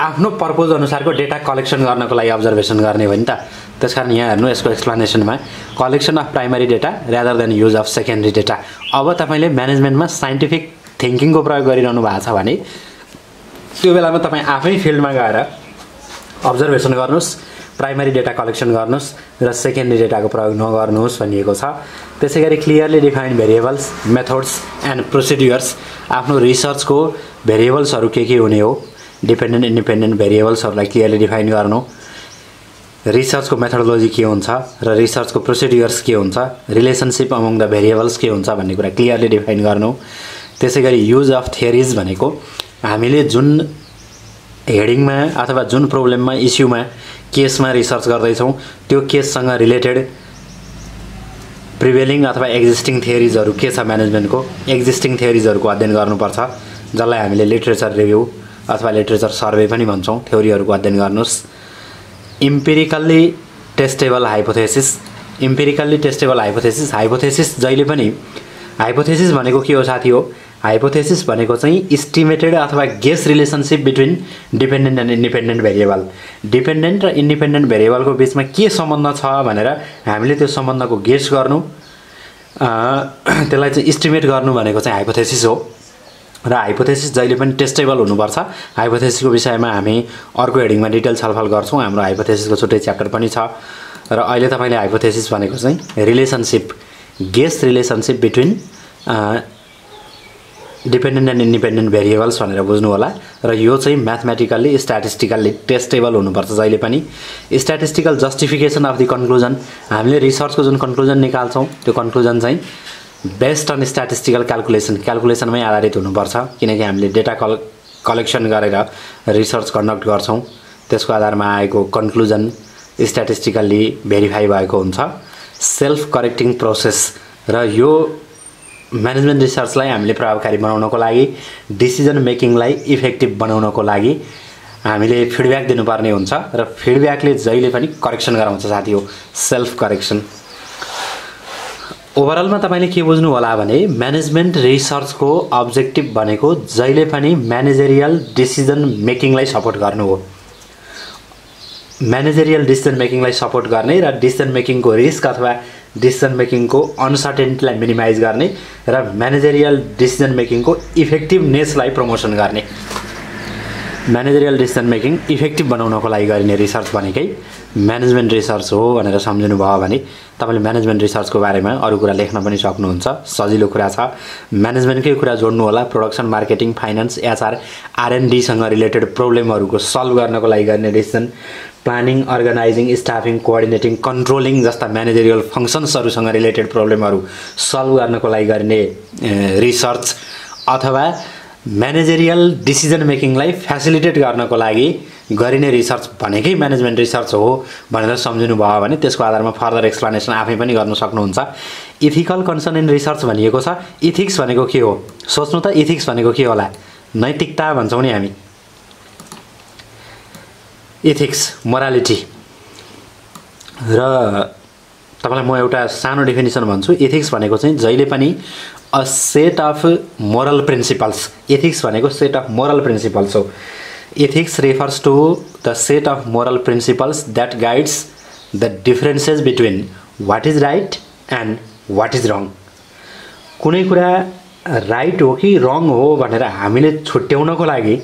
आफ्नो पर्पोज अनुसारको डेटा कलेक्सन गर्नको लागि अब्जर्भेसन गर्ने हो नि त। त्यसकारण यहाँ हेर्नु, यसको एक्सप्लेनेसनमा collection of primary data rather than use of secondary data. अब तपाईँले म्यानेजमेन्टमा साइन्टिफिक थिङ्किङको प्रयोग गरिरहनु भएको छ भने त्यो बेलामा तपाईँ आफै फिल्डमा गएर अब्जर्भेसन गर्नुहोस्, प्राइमरी डेटा कलेक्सन गर्नुहोस् र सेकेन्डरी डेटाको प्रयोग नगर्नुहोस् भनिएको छ। त्यसै गरी clearly defined variables, methods and procedures. आफ्नो रिसर्चको भेरिएबल्सहरू के हुने हो, डिपेन्डेन्ट इन्डिपेन्डेन्ट भेरिएबल्सहरूलाई क्लियरली डिफाइन गर्नु। रिसर्चको मेथोडोलोजी के हुन्छ र रिसर्चको प्रोसिड्युर्स के हुन्छ, रिलेसनसिप अमङ द भेरिएबल्स के हुन्छ भन्ने कुरा क्लियरली डिफाइन गर्नु। त्यसै गरी युज अफ थियोरिज भनेको हामीले जुन हेडिङमा अथवा जुन प्रब्लममा, इस्युमा, केसमा रिसर्च गर्दैछौँ त्यो केससँग रिलेटेड प्रिभेलिङ अथवा एक्जिस्टिङ थियोरिजहरू के छ म्यानेजमेन्टको, एक्जिस्टिङ थियोरिजहरूको अध्ययन गर्नुपर्छ, जसलाई हामीले लिटरेचर रिभ्यू अथवा लिटरेचर सर्वे पनि भन्छौँ। थ्योरीहरूको अध्ययन गर्नुहोस्। Empirically testable hypothesis. Empirically testable hypothesis. Hypothesis जहिले पनि, हाइपोथेसिस भनेको के हो साथी हो, हाइपोथेसिस भनेको चाहिँ इस्टिमेटेड अथवा guess relationship between dependent and independent variable. Dependent र इन्डिपेन्डेन्ट भेरिएबलको बिचमा के सम्बन्ध छ भनेर हामीले त्यो सम्बन्धको गेस गर्नु, त्यसलाई चाहिँ इस्टिमेट गर्नु भनेको चाहिँ हाइपोथेसिस हो। र हाइपोथेसिस जहिले पनि टेस्टेबल हुनुपर्छ। हाइपोथेसिसको विषयमा हामी अर्को हेडिङमा डिटेल छलफल गर्छौँ। हाम्रो हाइपोथेसिसको छुट्टै च्याप्टर पनि छ। र अहिले तपाईँले हाइपोथेसिस भनेको चाहिँ relationship, guess relationship between dependent and independent variables भनेर बुझ्नु होला। र यो चाहिँ म्याथमेटिकल्ली, स्ट्याटिस्टिकल्ली टेस्टेबल हुनुपर्छ जहिले पनि। Statistical justification of the conclusion. हामीले रिसर्चको जुन कन्क्लुजन निकाल्छौँ त्यो कन्क्लुजन चाहिँ बेस्ड अन स्ट्याटिस्टिकल क्यालकुलेसनमै आधारित हुनुपर्छ, किनकि हामीले डेटा कलेक्सन गरेर रिसर्च कन्डक्ट गर्छौँ। त्यसको आधारमा आएको कन्क्लुजन स्ट्याटिस्टिकल्ली भेरिफाई भएको हुन्छ। Self correcting process. र यो म्यानेजमेन्ट रिसर्चलाई हामीले प्रभावकारी बनाउनको लागि, डिसिजन मेकिङलाई इफेक्टिभ बनाउनको लागि हामीले फिडब्याक दिनुपर्ने हुन्छ। र फिडब्याकले जहिले पनि करेक्सन गराउँछ साथी हो, सेल्फ करेक्सन। ओभरअलमा तपाईँले के बुझ्नु होला भने म्यानेजमेन्ट रिसर्चको अब्जेक्टिभ भनेको जहिले पनि म्यानेजरियल डिसिजन मेकिङलाई सपोर्ट गर्नु हो। म्यानेजरियल डिसिजन मेकिङलाई सपोर्ट गर्ने र डिसिजन मेकिङको रिस्क अथवा डिसिजन मेकिङको अनसर्टेनिटीलाई मिनिमाइज गर्ने र म्यानेजरियल डिसिजन मेकिङको इफेक्टिभनेसलाई प्रमोसन गर्ने। म्यानेजरियल डिसिजन मेकिङ इफेक्टिभ बनाउनको लागि गरिने रिसर्च भनेकै म्यानेजमेन्ट रिसर्च हो भनेर सम्झिनु भयो भने तपाईँले म्यानेजमेन्ट रिसर्चको बारेमा अरू कुरा लेख्न पनि सक्नुहुन्छ। सजिलो कुरा छ, म्यानेजमेन्टकै कुरा जोड्नु होला। प्रोडक्सन, मार्केटिङ, फाइनान्स, एचआर, आरएनडीसँग रिलेटेड प्रब्लमहरूको सल्भ गर्नको लागि गर्ने decision, planning, organising, staffing, coordinating, controlling जस्ता म्यानेजरियल फङ्सन्सहरूसँग रिलेटेड प्रब्लमहरू सल्भ गर्नको लागि गर्ने रिसर्च, अथवा म्यानेजरियल डिसिजन मेकिङलाई फेसिलिटेट गर्नको लागि गरिने रिसर्च भनेकै म्यानेजमेन्ट रिसर्च हो भनेर सम्झिनु भयो भने त्यसको आधारमा फर्दर एक्सप्लेनेसन आफै पनि गर्न सक्नुहुन्छ। इथिकल कन्सर्न इन रिसर्च भनिएको छ। इथिक्स भनेको के हो सोच्नु त, इथिक्स भनेको के होला, नैतिकता भन्छौँ नि हामी। एथिक्स मोरालिटी र तपाईलाई म एउटा सानो डेफिनेसन भन्छु। एथिक्स भनेको चाहिँ जहिले पनि a set of moral principles, ethics भनेको सेट अफ मोरल प्रिन्सिपल्स हो। Ethics refers to the set of moral principles that guides the differences between what is right and what is wrong. कुनै कुरा right हो कि wrong हो भनेर हामीले छुट्याउनको लागि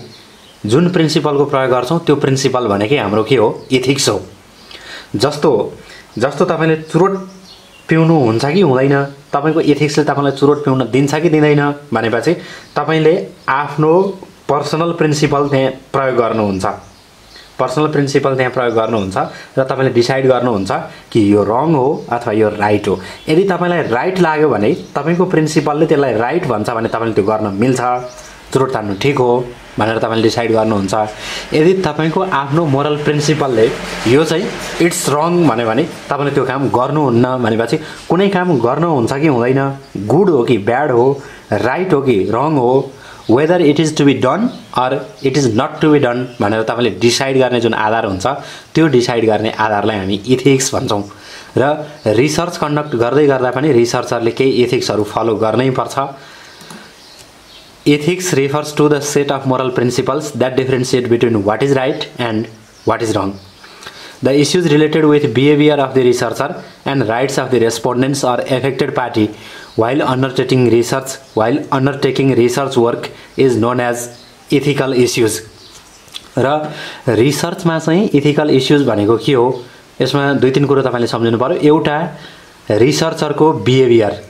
जुन प्रिन्सिपलको प्रयोग गर्छौं त्यो प्रिन्सिपल भनेकै हाम्रो के हो? एथिक्स हो। जस्तो तपाईले चुरोट पिउनु हुन्छ कि हुँदैन, तपाईको एथिक्सले तपाईलाई चुरोट पिउन दिन्छ कि दिँदैन भनेपछि तपाईले आफ्नो पर्सनल प्रिन्सिपल त्यहाँ प्रयोग गर्नुहुन्छ, पर्सनल प्रिन्सिपल त्यहाँ प्रयोग गर्नुहुन्छ र तपाईले डिसाइड गर्नुहुन्छ कि यो रङ हो अथवा यो राइट हो। यदि तपाईलाई राइट लाग्यो भने तपाईको प्रिन्सिपलले त्यसलाई राइट भन्छ भने तपाईले त्यो गर्न मिल्छ, चुरोट तान्नु ठीक हो भनेर तपाईले डिसाइड गर्नुहुन्छ। यदि तपाईको आफ्नो मोरल प्रिन्सिपलले यो चाहिँ इट्स रङ भन्यो भने तपाईले त्यो काम गर्नुहुन्न भनेपछि कुनै काम गर्नुहुन्छ कि हुँदैन, गुड हो कि ब्याड हो, राइट हो कि रङ हो, whether it is to be done or it is not to be done भनेर तपाईले डिसाइड गर्ने जुन आधार हुन्छ त्यो डिसाइड गर्ने आधारलाई हामी इथिक्स भन्छौं। र रिसर्च कन्डक्ट गर्दै गर्दा पनि रिसर्चरले केही एथिक्सहरु फलो गर्नै पर्छ। Ethics refers to the set of moral principles that differentiate between what is right and what is wrong. The issues related with behavior of the researcher and rights of the respondents or affected party while undertaking research work is known as ethical issues. र रिसर्चमा चाहिँ ethical issues भनेको के हो? यसमा दुई तीन कुरा तपाईले सम्झिनु पर्यो। एउटा रिसर्चरको बिहेभियर,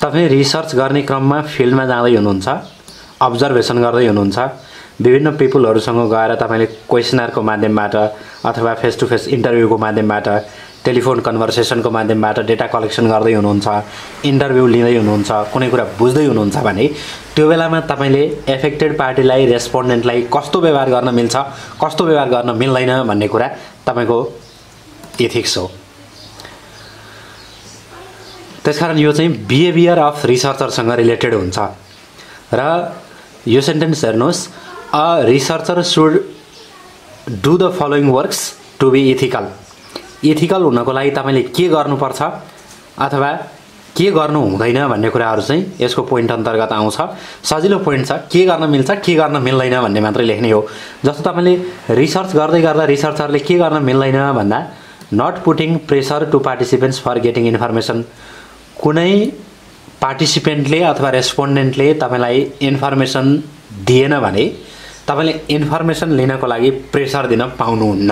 तपाई रिसर्च गर्ने क्रममा फिल्डमा जाँदै हुनुहुन्छ, अब्जर्भेसन गर्दै हुनुहुन्छ, विभिन्न पिपलहरुसँग गएर तपाईले क्वेशनरको माध्यमबाट अथवा फेस टु फेस इन्टरभ्यूको माध्यमबाट, टेलिफोन कन्भर्सेसनको माध्यमबाट डेटा कलेक्सन गर्दै हुनुहुन्छ, इन्टरभ्यू लिँदै हुनुहुन्छ, कुनै कुरा बुझ्दै हुनुहुन्छ भने त्यो बेलामा तपाईले एफेक्टेड पार्टीलाई, रेस्पोन्डेन्टलाई कस्तो व्यवहार गर्न मिल्छ, कस्तो व्यवहार गर्न मिल्दैन भन्ने कुरा तपाईको एथिक्स हो। त्यसकारण यो चाहिँ बिहेभियर अफ रिसर्चरसँग रिलेटेड हुन्छ। र यो सेन्टेन्स हेर्नुस्, a researcher should do the following works to be ethical. Ethical हुनको लागि तपाईले के गर्नुपर्छ अथवा के गर्नु हुँदैन भन्ने कुराहरु चाहिँ यसको पोइन्ट अन्तर्गत आउँछ। सजिलो पोइन्ट छ, के गर्न मिल्छ के गर्न मिल्दैन भन्ने मात्रै लेख्ने हो। जस्तो तपाईले रिसर्च गर्दै गर्दा रिसर्चरले के गर्न मिल्दैन भन्दा not putting pressure to participants for getting information. कुनै पार्टिसिपेन्टले अथवा रेस्पोन्डेन्टले तपाईलाई इन्फर्मेसन दिएन भने तपाईले इन्फर्मेसन लिनको लागि प्रेसर दिन पाउनुहुन्न।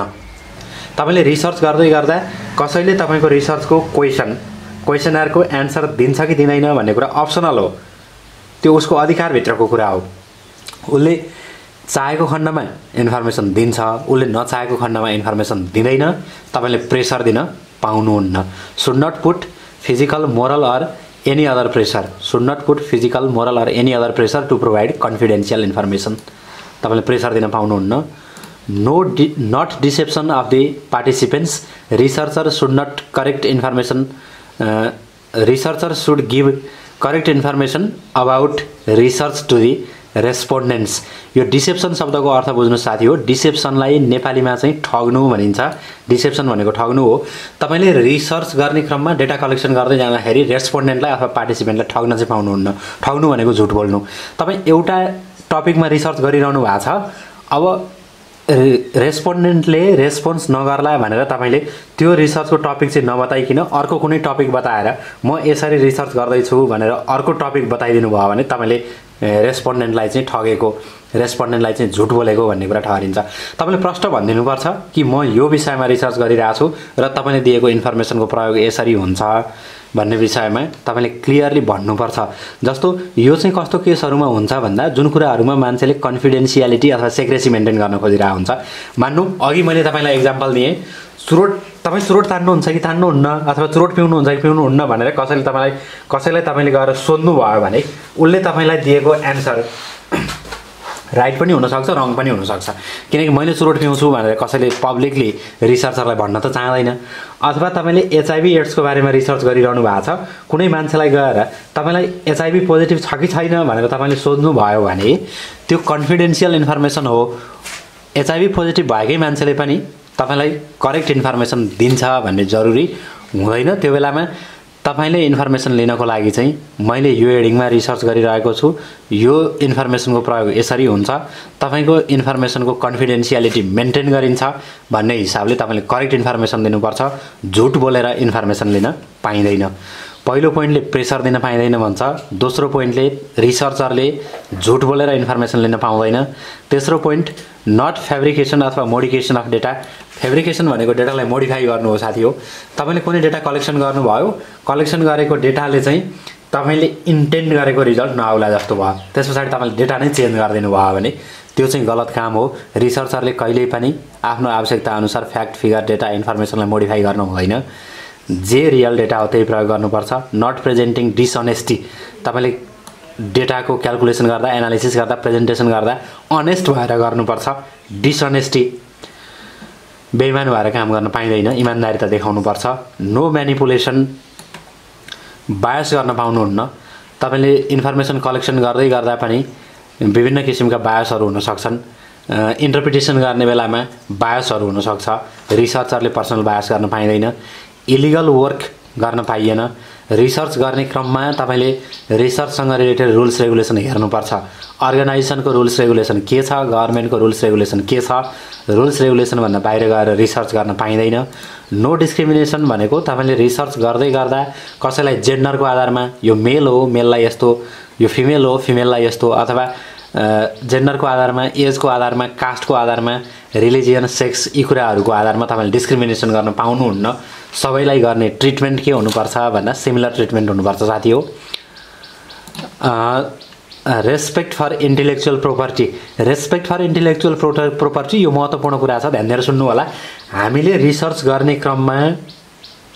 तपाईले रिसर्च गर्दै गर्दा कसैले तपाईको रिसर्चको क्वेशनरको एन्सर दिन्छ कि दिँदैन भन्ने कुरा अप्सनल हो, त्यो उसको अधिकार भित्रको कुरा हो। उसले चाहेको खण्डमा इन्फर्मेसन दिन्छ, उसले नचाहेको खण्डमा इन्फर्मेसन दिँदैन, तपाईले प्रेसर दिन पाउनुहुन्न। Should not put physical moral or any other pressure, should not put physical, moral or any other pressure to provide confidential information. तपाईले प्रेसर दिन पाउनुहुन्न। not deception of the participants, researcher should not correct information, researcher should give correct information about research to the रेस्पोन्डेन्ट्स। यो deception शब्दको अर्थ बुझ्नु साथी हो। डिसेप्सनलाई नेपालीमा चाहिँ ठग्नु भनिन्छ। डिसेप्सन भनेको ठग्नु हो। तपाईले रिसर्च गर्ने क्रममा डेटा कलेक्सन गर्दै जाँदाखेरि रेस्पोन्डेन्टलाई अथवा पार्टिसिपेन्टलाई ठग्न चाहिँ पाउनुहुन्न। ठग्नु भनेको झुट बोल्नु। तपाई एउटा टपिकमा रिसर्च गरिरहनु भएको छ, अब रेस्पोन्डेन्टले रेस्पोन्स नगर्ला भनेर तपाईले त्यो रिसर्चको टपिक चाहिँ नबताइकिन अर्को कुनै टपिक बताएर म यसरी रिसर्च गर्दै छु भनेर अर्को टपिक बताइदिनु भयो भने तपाईले रेस्पोन्डेन्टलाई चाहिँ ठगेको, रेस्पोन्डेन्टलाई चाहिँ झुट बोलेको भन्ने कुरा ठहरिन्छ। तपाईले प्रश्न भनिदिनुपर्छ कि म यो विषयमा रिसर्च गरिरहेको छु र तपाईले दिएको इन्फर्मेसनको प्रयोग यसरी हुन्छ भन्ने विषयमा तपाईले क्लियरली भन्नुपर्छ। जस्तो यो चाहिँ कस्तो केसहरुमा हुन्छ भन्दा जुन कुराहरुमा मान्छेले कन्फिडेन्शियालिटी अथवा सेक्रेसी मेन्टेन गर्न खोजिरहेको हुन्छ। मान्नु अघि मैले तपाईलाई एक्जाम्पल दिए, तपाई चुरोट तान्नुहुन्छ कि तान्नुहुन्न अथवा चुरोट पिउनुहुन्छ कि पिउनुहुन्न भनेर कसैलाई तपाईले गएर सोध्नु भयो भने उले तपाईलाई दिएको एन्सर राइट पनि हुन सक्छ, रङ पनि हुन सक्छ। किनकि मैले चुरोट पिउँछु भनेर कसैले पब्लिकली रिसर्चरलाई भन्न त चाहदैन। अथवा तपाईले एचआईभी एड्सको बारेमा रिसर्च गरिरहनु भएको छ, कुनै मान्छेलाई गएर तपाईलाई एचआईभी पोजिटिभ छ कि छैन भनेर तपाईले सोध्नु भयो भने त्यो कन्फिडेन्शियल इन्फर्मेसन हो। एचआईभी पोजिटिभ भएकै मान्छेले पनि तपाईलाई करेक्ट इन्फर्मेसन दिन्छ भन्ने जरुरी हुँदैन। त्यो बेलामा तपाईले इन्फर्मेसन लिनको लागि चाहिँ मैले यो हेडिङमा रिसर्च गरिरहेको छु, यो इन्फर्मेसनको प्रयोग यसरी हुन्छ, तपाईको इन्फर्मेसनको कन्फिडेन्शियलिटी मेन्टेन गरिन्छ भन्ने हिसाबले तपाईले करेक्ट इन्फर्मेसन दिनुपर्छ। झुट बोलेर इन्फर्मेसन लिन पाइँदैन। पहिलो पोइन्टले प्रेसर दिन पाइँदैन भन्छ। दोस्रो पोइन्टले रिसर्चरले झुट बोलेर इन्फर्मेसन लिन पाउँदैन। तेस्रो पोइन्ट नट फेब्रिकेसन अथवा मोडिफिकेसन अफ डेटा। फेब्रिकेसन भनेको डेटालाई मोडिफाई गर्नु हो साथी हो। तपाईले कुनै डेटा कलेक्सन गर्नुभयो, कलेक्सन गरेको डेटाले चाहिँ तपाईले इन्टेन्ट गरेको रिजल्ट नआउला जस्तो भयो, त्यसपछि तपाईले डेटा नै चेन्ज गरिदिनु भयो भने त्यो चाहिँ गलत काम हो। रिसर्चरले कहिल्यै पनि आफ्नो आवश्यकता अनुसार फ्याक्ट फिगर डेटा इन्फर्मेसनलाई मोडिफाई गर्नु हुँदैन। जे रियल डेटा हो त्यही प्रयोग गर्नुपर्छ। Not presenting dishonesty. तपाईले डेटाको क्याल्कुलेसन गर्दा, एनालिसिस गर्दा, प्रेजेन्टेसन गर्दा अनेस्ट भएर गर्नुपर्छ। डिसअनेस्टी, बेइमान भएर काम गर्न पाइँदैन, इमानदारिता देखाउनुपर्छ। नो म्यानिपुलेसन, बायस गर्न पाउनुहुन्न। तपाईले इन्फर्मेसन कलेक्सन गर्दै गर्दा पनि विभिन्न किसिमका बायसहरू हुन सक्छन्। इन्टरप्रिटेसन गर्ने बेलामा बायसहरू हुन सक्छ। रिसर्चरले पर्सनल बायस गर्न पाइँदैन। इलिगल वर्क गर्न पाइएन। रिसर्च गर्ने क्रममा तपाईले रिसर्चसँग रिलेटेड रुल्स रेगुलेसन हेर्नुपर्छ। अर्गनाइजेसनको रुल्स रेगुलेसन के छ, गभर्नमेन्टको रुल्स रेगुलेसन के छ। रुल्स रेगुलेसन भन्दा बाहिर गएर रिसर्च गर्न पाइँदैन। नो डिस्क्रिमिनेसन भनेको तपाईले रिसर्च गर्दै गर्दा कसैलाई जेन्डरको आधारमा यो मेल हो, मेललाई यस्तो, यो फिमेल हो, फिमेललाई यस्तो, अथवा जेन्डरको आधारमा, एजको आधारमा, कास्टको आधारमा, रिलिजियन, सेक्स यी कुराहरूको आधारमा तपाईले डिस्क्रिमिनेसन गर्न पाउनुहुन्न। सबैलाई गर्ने ट्रिटमेन्ट के हुनुपर्छ भन्दा सिमिलर ट्रिटमेन्ट हुनुपर्छ साथी हो। Respect for intellectual property. Respect for intellectual property यो महत्त्वपूर्ण कुरा छ, ध्यान दिएर सुन्नु होला। हामीले रिसर्च गर्ने क्रममा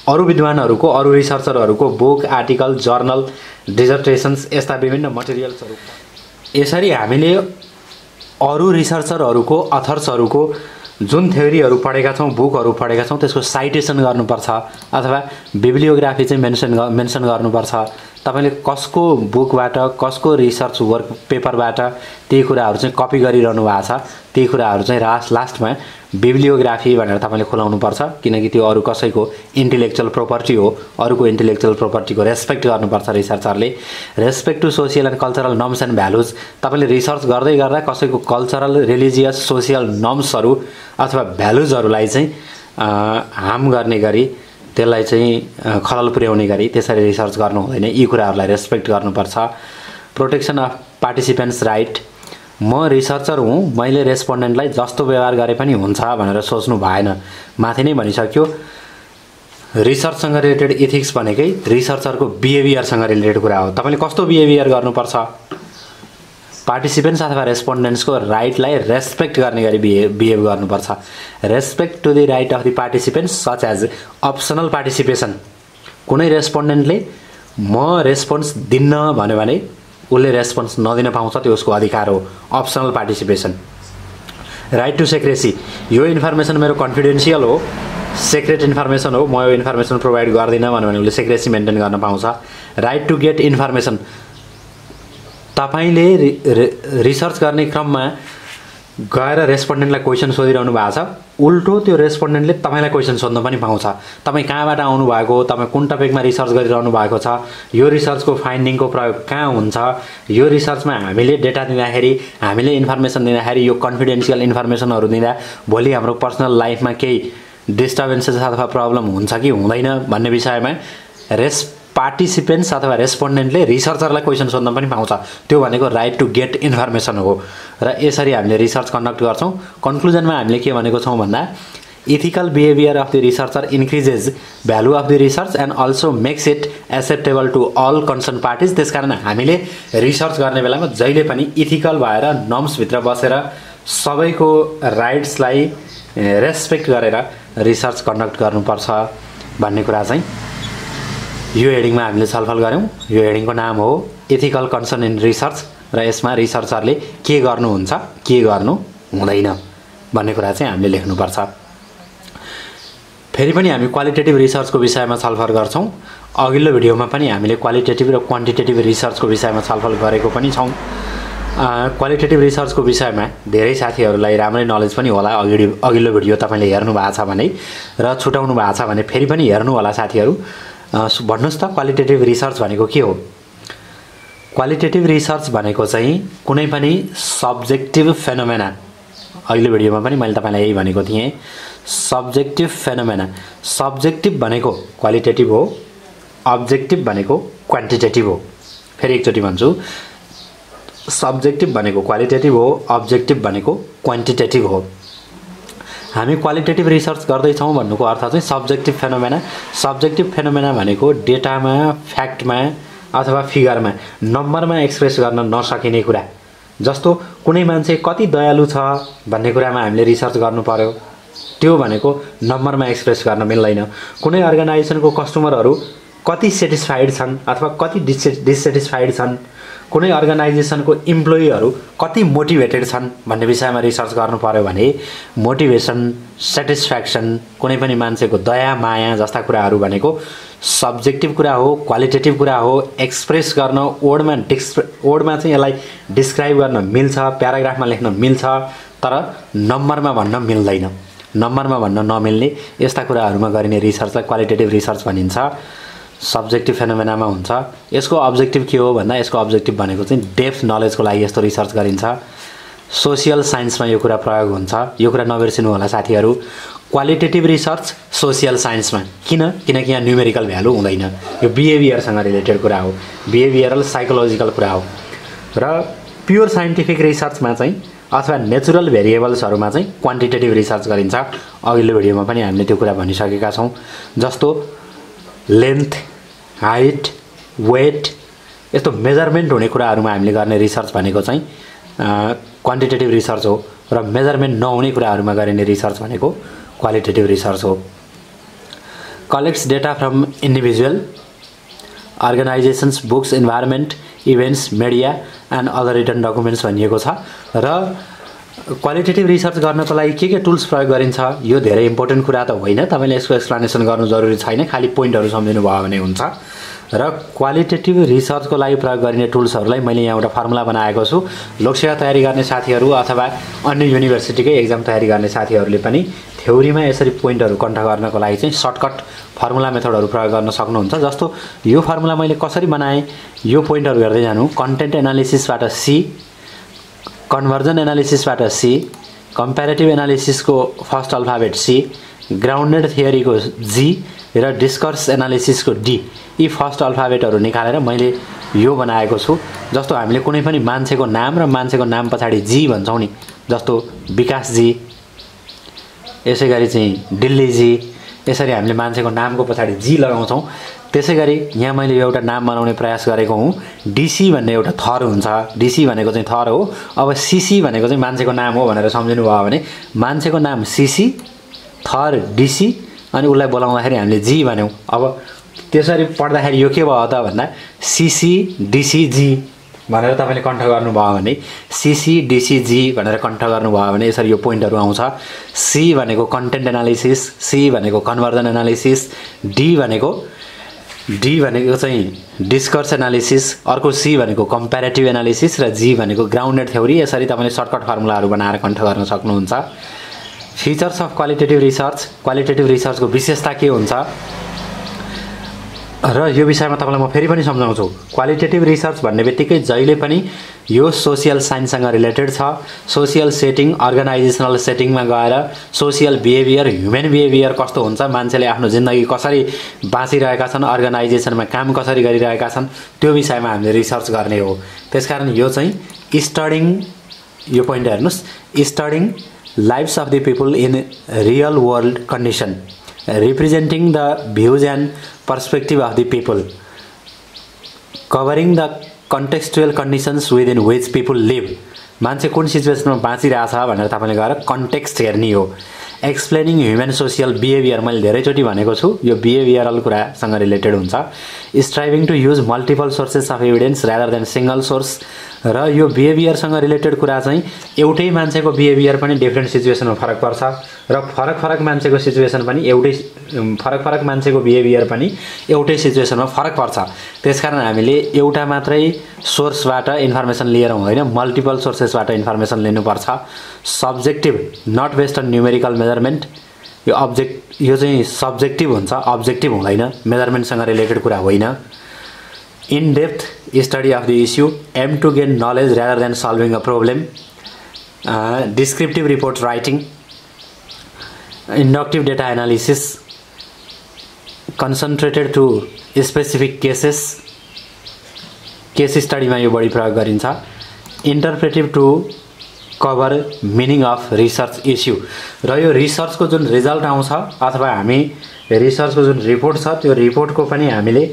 अरू विद्वानहरूको, अरू रिसर्चरहरूको बुक, आर्टिकल, जर्नल, डिजर्टेसन्स यस्ता विभिन्न मटेरियल्सहरू यसरी हामीले अरू रिसर्चरहरूको, अथर्सहरूको जुन थ्योरीहरू पढेका छौँ, बुकहरू पढेका छौँ त्यसको साइटेसन गर्नुपर्छ अथवा बिब्लियोग्राफी चाहिँ मेन्सन गर्नुपर्छ। तपाईले कसको बुकबाट, कसको रिसर्च वर्क पेपरबाट त्यही कुराहरू चाहिँ कपी गरिरहनु भएको छ, त्यही कुराहरू चाहिँ लास्टमा बिब्लियोग्राफी भनेर तपाईले खुलाउनुपर्छ, किनकि त्यो अरू कसैको इन्टेलेक्चुअल प्रोपर्टी हो। अरूको इन्टेलेक्चुअल प्रोपर्टीको रेस्पेक्ट गर्नुपर्छ रिसर्चरले। Respect to social and cultural norms and values. तपाईले रिसर्च गर्दै गर्दा कसैको कल्चरल, रिलिजियस, सोसियल नर्म्सहरू अथवा भ्यालुजहरूलाई चाहिँ हार्म गर्ने गरी, त्यसलाई चाहिँ खलल पुर्याउने गरी त्यसरी रिसर्च गर्नु हुँदैन। यी कुराहरूलाई रेस्पेक्ट गर्नुपर्छ। Protection of participants right. म रिसर्चर हुँ, मैले रेस्पोन्डेन्टलाई जस्तो व्यवहार गरे पनि हुन्छ भनेर सोच्नु भएन। माथि नै भनिसक्यो, रिसर्चसँग रिलेटेड इथिक्स भनेकै रिसर्चरको बिहेभियरसँग रिलेटेड कुरा हो। तपाईले कस्तो बिहेभियर गर्नुपर्छ, पार्टिसिपेन्ट्स अथवा रेस्पोन्डेन्ट्सको राइटलाई रेस्पेक्ट गर्ने गरी बिहेभ गर्नुपर्छ। Respect to the right of the participants such as optional participation. कुनै रेस्पोन्डेन्टले म रेस्पोन्स दिन्न भन्यो भने उसले रेस्पोन्स नदिन पाउँछ, त्यो उसको अधिकार हो। Optional participation. Right to secrecy. यो इन्फर्मेसन मेरो कन्फिडेन्सियल हो, सेक्रेट इन्फर्मेसन हो, म यो इन्फर्मेसन प्रोभाइड गर्दिनँ भन्यो भने उसले सेक्रेसी मेन्टेन गर्न पाउँछ। Right to get information. तपाईले रिसर्च गर्ने क्रममा गएर रेस्पोन्डेन्टलाई क्वेसन सोधिरहनु भएको छ, उल्टो त्यो रेस्पोन्डेन्टले तपाईलाई क्वेसन सोध्न पनि पाउँछ। तपाईँ कहाँबाट आउनु भएको, तपाईँ कुन टपिकमा रिसर्च गरिरहनु भएको छ, यो रिसर्चको फाइन्डिङको प्रयोग कहाँ हुन्छ, यो रिसर्चमा हामीले डेटा दिँदाखेरि, हामीले इन्फर्मेसन दिँदाखेरि यो कन्फिडेन्सियल इन्फर्मेसनहरू दिँदा भोलि हाम्रो पर्सनल लाइफमा केही डिस्टर्बेन्सेस अथवा प्रब्लम हुन्छ कि हुँदैन भन्ने विषयमा पार्टिसिपेन्ट्स अथवा रेस्पोन्डेन्टले रिसर्चरलाई क्वेसन सोध्न पनि पाउँछ। त्यो भनेको राइट टु गेट इन्फर्मेसन हो। र यसरी हामीले रिसर्च कन्डक्ट गर्छौँ। कन्क्लुजनमा हामीले के भनेको छौँ भन्दा ethical behaviour of the researcher increases value of the research and also makes it acceptable to all concern parties. त्यसकारण हामीले रिसर्च गर्ने बेलामा जहिले पनि इथिकल भएर नर्म्सभित्र बसेर सबैको राइट्सलाई रेस्पेक्ट गरेर रिसर्च कन्डक्ट गर्नुपर्छ भन्ने कुरा चाहिँ यो हेडिङमा हामीले छलफल गऱ्यौँ। यो हेडिङको नाम हो एथिकल कन्सर्न इन रिसर्च र यसमा रिसर्चरले के गर्नुहुन्छ, के गर्नु हुँदैन भन्ने कुरा चाहिँ हामीले लेख्नुपर्छ। फेरि पनि हामी क्वालिटेटिभ रिसर्चको विषयमा छलफल गर्छौँ। अघिल्लो भिडियोमा पनि हामीले क्वालिटेटिभ र क्वान्टिटेटिभ रिसर्चको विषयमा छलफल गरेको पनि छौँ। क्वालिटेटिभ रिसर्चको विषयमा धेरै साथीहरूलाई राम्रै नलेज पनि होला। अघिल्लो भिडियो तपाईँले हेर्नु भएको छ भने र छुटाउनु भएको छ भने फेरि पनि हेर्नु होला साथीहरू। भन्नुहोस् त क्वालिटेटिभ रिसर्च भनेको के हो? क्वालिटेटिभ रिसर्च भनेको चाहिँ कुनै पनि सब्जेक्टिभ फेनोमेना, अघिल्लो भिडियोमा पनि मैले तपाईँलाई यही भनेको थिएँ, सब्जेक्टिभ फेनोमेना। सब्जेक्टिभ भनेको क्वालिटेटिभ हो, अब्जेक्टिभ भनेको क्वान्टिटेटिभ हो। फेरि एकचोटि भन्छु, सब्जेक्टिभ भनेको क्वालिटेटिभ हो, अब्जेक्टिभ भनेको क्वान्टिटेटिभ हो। हामी क्वालिटेटिभ रिसर्च गर्दैछौँ भन्नुको अर्थ चाहिँ सब्जेक्टिभ फेनोमेना। सब्जेक्टिभ फेनोमेना भनेको डेटामा, फ्याक्टमा अथवा फिगरमा, नम्बरमा एक्सप्रेस गर्न नसकिने कुरा। जस्तो कुनै मान्छे कति दयालु छ भन्ने कुरामा हामीले रिसर्च गर्नु पर्यो, त्यो भनेको नम्बरमा एक्सप्रेस गर्न मिल्दैन। कुनै अर्गनाइजेसनको कस्टमरहरू कति सेटिस्फाइड छन् अथवा कति डिससेटिस्फाइड छन्, कुनै अर्गनाइजेसनको इम्प्लोइहरू कति मोटिभेटेड छन् भन्ने विषयमा रिसर्च गर्नु पर्यो भने मोटिभेसन, सेटिस्फ्याक्सन, कुनै पनि मान्छेको दया माया जस्ता कुराहरू भनेको सब्जेक्टिभ कुरा हो, क्वालिटेटिभ कुरा हो। एक्सप्रेस गर्न वर्डमा चाहिँ यसलाई डिस्क्राइब गर्न मिल्छ, प्याराग्राफमा लेख्न मिल्छ, तर नम्बरमा भन्न मिल्दैन। नम्बरमा भन्न नमिल्ने यस्ता कुराहरूमा गरिने रिसर्चलाई क्वालिटेटिभ रिसर्च भनिन्छ। सब्जेक्टिभ फेनोमेनामा हुन्छ। यसको अब्जेक्टिभ के हो भन्दा यसको अब्जेक्टिभ भनेको चाहिँ डेप्थ नलेजको लागि यस्तो रिसर्च गरिन्छ। सोसियल साइन्समा यो कुरा प्रयोग हुन्छ, यो कुरा नबिर्सिनु होला साथीहरू। क्वालिटेटिभ रिसर्च सोसियल साइन्समा किनकि यहाँ न्युमेरिकल भ्यालु हुँदैन, यो बिहेभियरसँग रिलेटेड कुरा हो, बिहेभियरल साइकोलोजिकल कुरा हो। र प्योर साइन्टिफिक रिसर्चमा चाहिँ अथवा नेचुरल भेरिएबल्सहरूमा चाहिँ क्वान्टिटेटिभ रिसर्च गरिन्छ। अघिल्लो भिडियोमा पनि हामीले त्यो कुरा भनिसकेका छौँ। जस्तो लेन्थ, हाइट, वेट यस्तो मेजरमेन्ट हुने कुराहरूमा हामीले गर्ने रिसर्च भनेको चाहिँ क्वान्टिटेटिभ रिसर्च हो, र मेजरमेन्ट नहुने कुराहरूमा गरिने रिसर्च भनेको क्वालिटेटिभ रिसर्च हो। Collects data from individual, organisations, books, environment, events, media and other written documents भनिएको छ। र क्वालिटेटिभ रिसर्च गर्नको लागि के टुल्स प्रयोग गरिन्छ यो धेरै इम्पोर्टेन्ट कुरा त होइन, तपाईँले यसको एक्सप्लेनेसन गर्नु जरुरी छैन, खालि पोइन्टहरू सम्झिनु भयो भने हुन्छ। र क्वालिटेटिभ रिसर्चको लागि प्रयोग गरिने टुल्सहरूलाई मैले यहाँ एउटा फर्मुला बनाएको छु। लोकसेवा तयारी गर्ने साथीहरू अथवा अन्य युनिभर्सिटीकै एक्जाम तयारी गर्ने साथीहरूले पनि थ्योरीमा यसरी पोइन्टहरू कन्ठ गर्नको लागि चाहिँ सर्टकट फर्मुला मेथडहरू प्रयोग गर्न सक्नुहुन्छ। जस्तो यो फर्मुला मैले कसरी बनाएँ, यो पोइन्टहरू हेर्दै जानु। कन्टेन्ट एनालिसिसबाट सी, कन्भर्जन एनालिसिसबाट सी, कम्प्यारेटिभ एनालिसिसको फर्स्ट अल्फाबेट सी, ग्राउन्डेड थियोरीको जी र डिस्कर्स एनालिसिसको डी, यी फर्स्ट अल्फाबेटहरू निकालेर मैले यो बनाएको छु। जस्तो हामीले कुनै पनि मान्छेको नाम र मान्छेको नाम पछाडि जी भन्छौँ नि, जस्तो विकास जी, यसै गरी चाहिँ दिल्ली जी, यसरी हामीले मान्छेको नामको पछाडि जी लगाउँछौँ। त्यसै गरी यहाँ मैले एउटा नाम बनाउने प्रयास गरेको हुँ। डिसी भन्ने एउटा थर हुन्छ, डिसी भनेको चाहिँ थर हो। अब सिसी भनेको चाहिँ मान्छेको नाम हो भनेर सम्झिनु भयो भने मान्छेको नाम सिसी, थर डिसी, अनि उसलाई बोलाउँदाखेरि हामीले जी भन्यौँ। अब त्यसरी पढ्दाखेरि यो के भयो त भन्दा सिसी डिसी जी भनेर तपाईँले कन्ठ गर्नुभयो भने, सिसी डिसी जी भनेर कन्ठ गर्नुभयो भने यसरी यो पोइन्टहरू आउँछ। सी भनेको कन्टेन्ट एनालिसिस, सी भनेको कन्भर्जन एनालिसिस, डी भनेको चाहिँ डिस्कर्स एनालिसिस, अर्को सी भनेको कम्प्यारेटिभ एनालिसिस र जी भनेको ग्राउन्डेड थ्योरी। यसरी तपाईँले सर्टकट फर्मुलाहरू बनाएर कन्ठ गर्न सक्नुहुन्छ। Features of qualitative research, qualitative रिसर्चको विशेषता के हुन्छ र यो विषयमा तपाईँलाई म फेरि पनि सम्झाउँछु। क्वालिटेटिभ रिसर्च भन्ने बित्तिकै जहिले पनि यो सोसियल साइन्ससँग रिलेटेड छ। सोसियल सेटिङ, अर्गनाइजेसनल सेटिङमा गएर सोसियल बिहेभियर, ह्युमन बिहेभियर कस्तो हुन्छ, मान्छेले आफ्नो जिन्दगी कसरी बाँचिरहेका छन्, अर्गनाइजेसनमा काम कसरी गरिरहेका छन्, त्यो विषयमा हामीले रिसर्च गर्ने हो। त्यसकारण यो चाहिँ स्टडिङ, यो पोइन्ट हेर्नुहोस्, studying lives of the people in real world condition, representing the views and perspective of the people, covering the contextual conditions within which people live. मान्छे कुन सिचुएसनमा बाँचिरहेछ भनेर तपाईँले गएर कन्टेक्स्ट हेर्ने हो। एक्सप्लेनिङ ह्युमन सोसियल बिहेभियर मैले धेरैचोटि भनेको छु, यो बिहेभियरल कुरासँग रिलेटेड हुन्छ। Striving to use multiple sources of evidence rather than single source, र यो बिहेभियरसँग रिलेटेड कुरा चाहिँ एउटै मान्छेको बिहेभियर पनि डिफ्रेन्ट सिचुएसनमा फरक पर्छ र फरक मान्छेको सिचुएसन पनि फरक मान्छेको बिहेभियर पनि एउटै सिचुएसनमा फरक पर्छ। त्यसकारण हामीले एउटा मात्रै सोर्सबाट इन्फर्मेसन लिएर हुँदैन, मल्टिपल सोर्सेसबाट इन्फर्मेसन लिनुपर्छ। Subjective not based on numerical measurement, यो चाहिँ सब्जेक्टिभ हुन्छ, अब्जेक्टिभ हुँदैन, मेजरमेन्टसँग रिलेटेड कुरा होइन। In depth study of the issue, aim to gain knowledge rather than solving a problem. Descriptive report writing, inductive data analysis, concentrated to specific cases, case स्टडीमा यो बढी प्रयोग गरिन्छ। Interpretive to cover meaning of research issue, र यो रिसर्चको जुन result आउँछ अथवा हामी रिसर्चको जुन रिपोर्ट छ त्यो रिपोर्टको पनि हामीले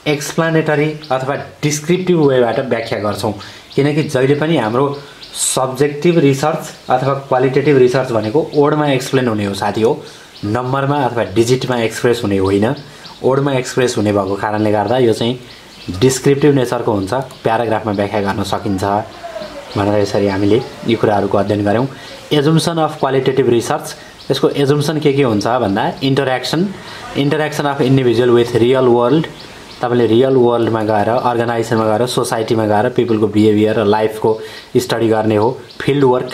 एक्सप्लानेटरी अथवा डिस्क्रिप्टिभ वेबाट व्याख्या गर्छौँ। किनकि जहिले पनि हाम्रो सब्जेक्टिभ रिसर्च अथवा क्वालिटेटिभ रिसर्च भनेको वर्डमा एक्सप्लेन हुने हो साथी हो, नम्बरमा अथवा डिजिटमा एक्सप्रेस हुने होइन। वर्डमा एक्सप्रेस हुने भएको कारणले गर्दा यो चाहिँ डिस्क्रिप्टिभ नेचरको हुन्छ, प्याराग्राफमा व्याख्या गर्न सकिन्छ भनेर यसरी हामीले यी कुराहरूको अध्ययन गऱ्यौँ। एजुम्सन अफ क्वालिटेटिभ रिसर्च, यसको एजुम्सन के हुन्छ भन्दा interaction of individual with real world, तपाईँले रियल वर्ल्डमा गएर, अर्गनाइजेसनमा गएर, सोसाइटीमा गएर पिपलको बिहेभियर र लाइफको स्टडी गर्ने हो। फिल्ड वर्क,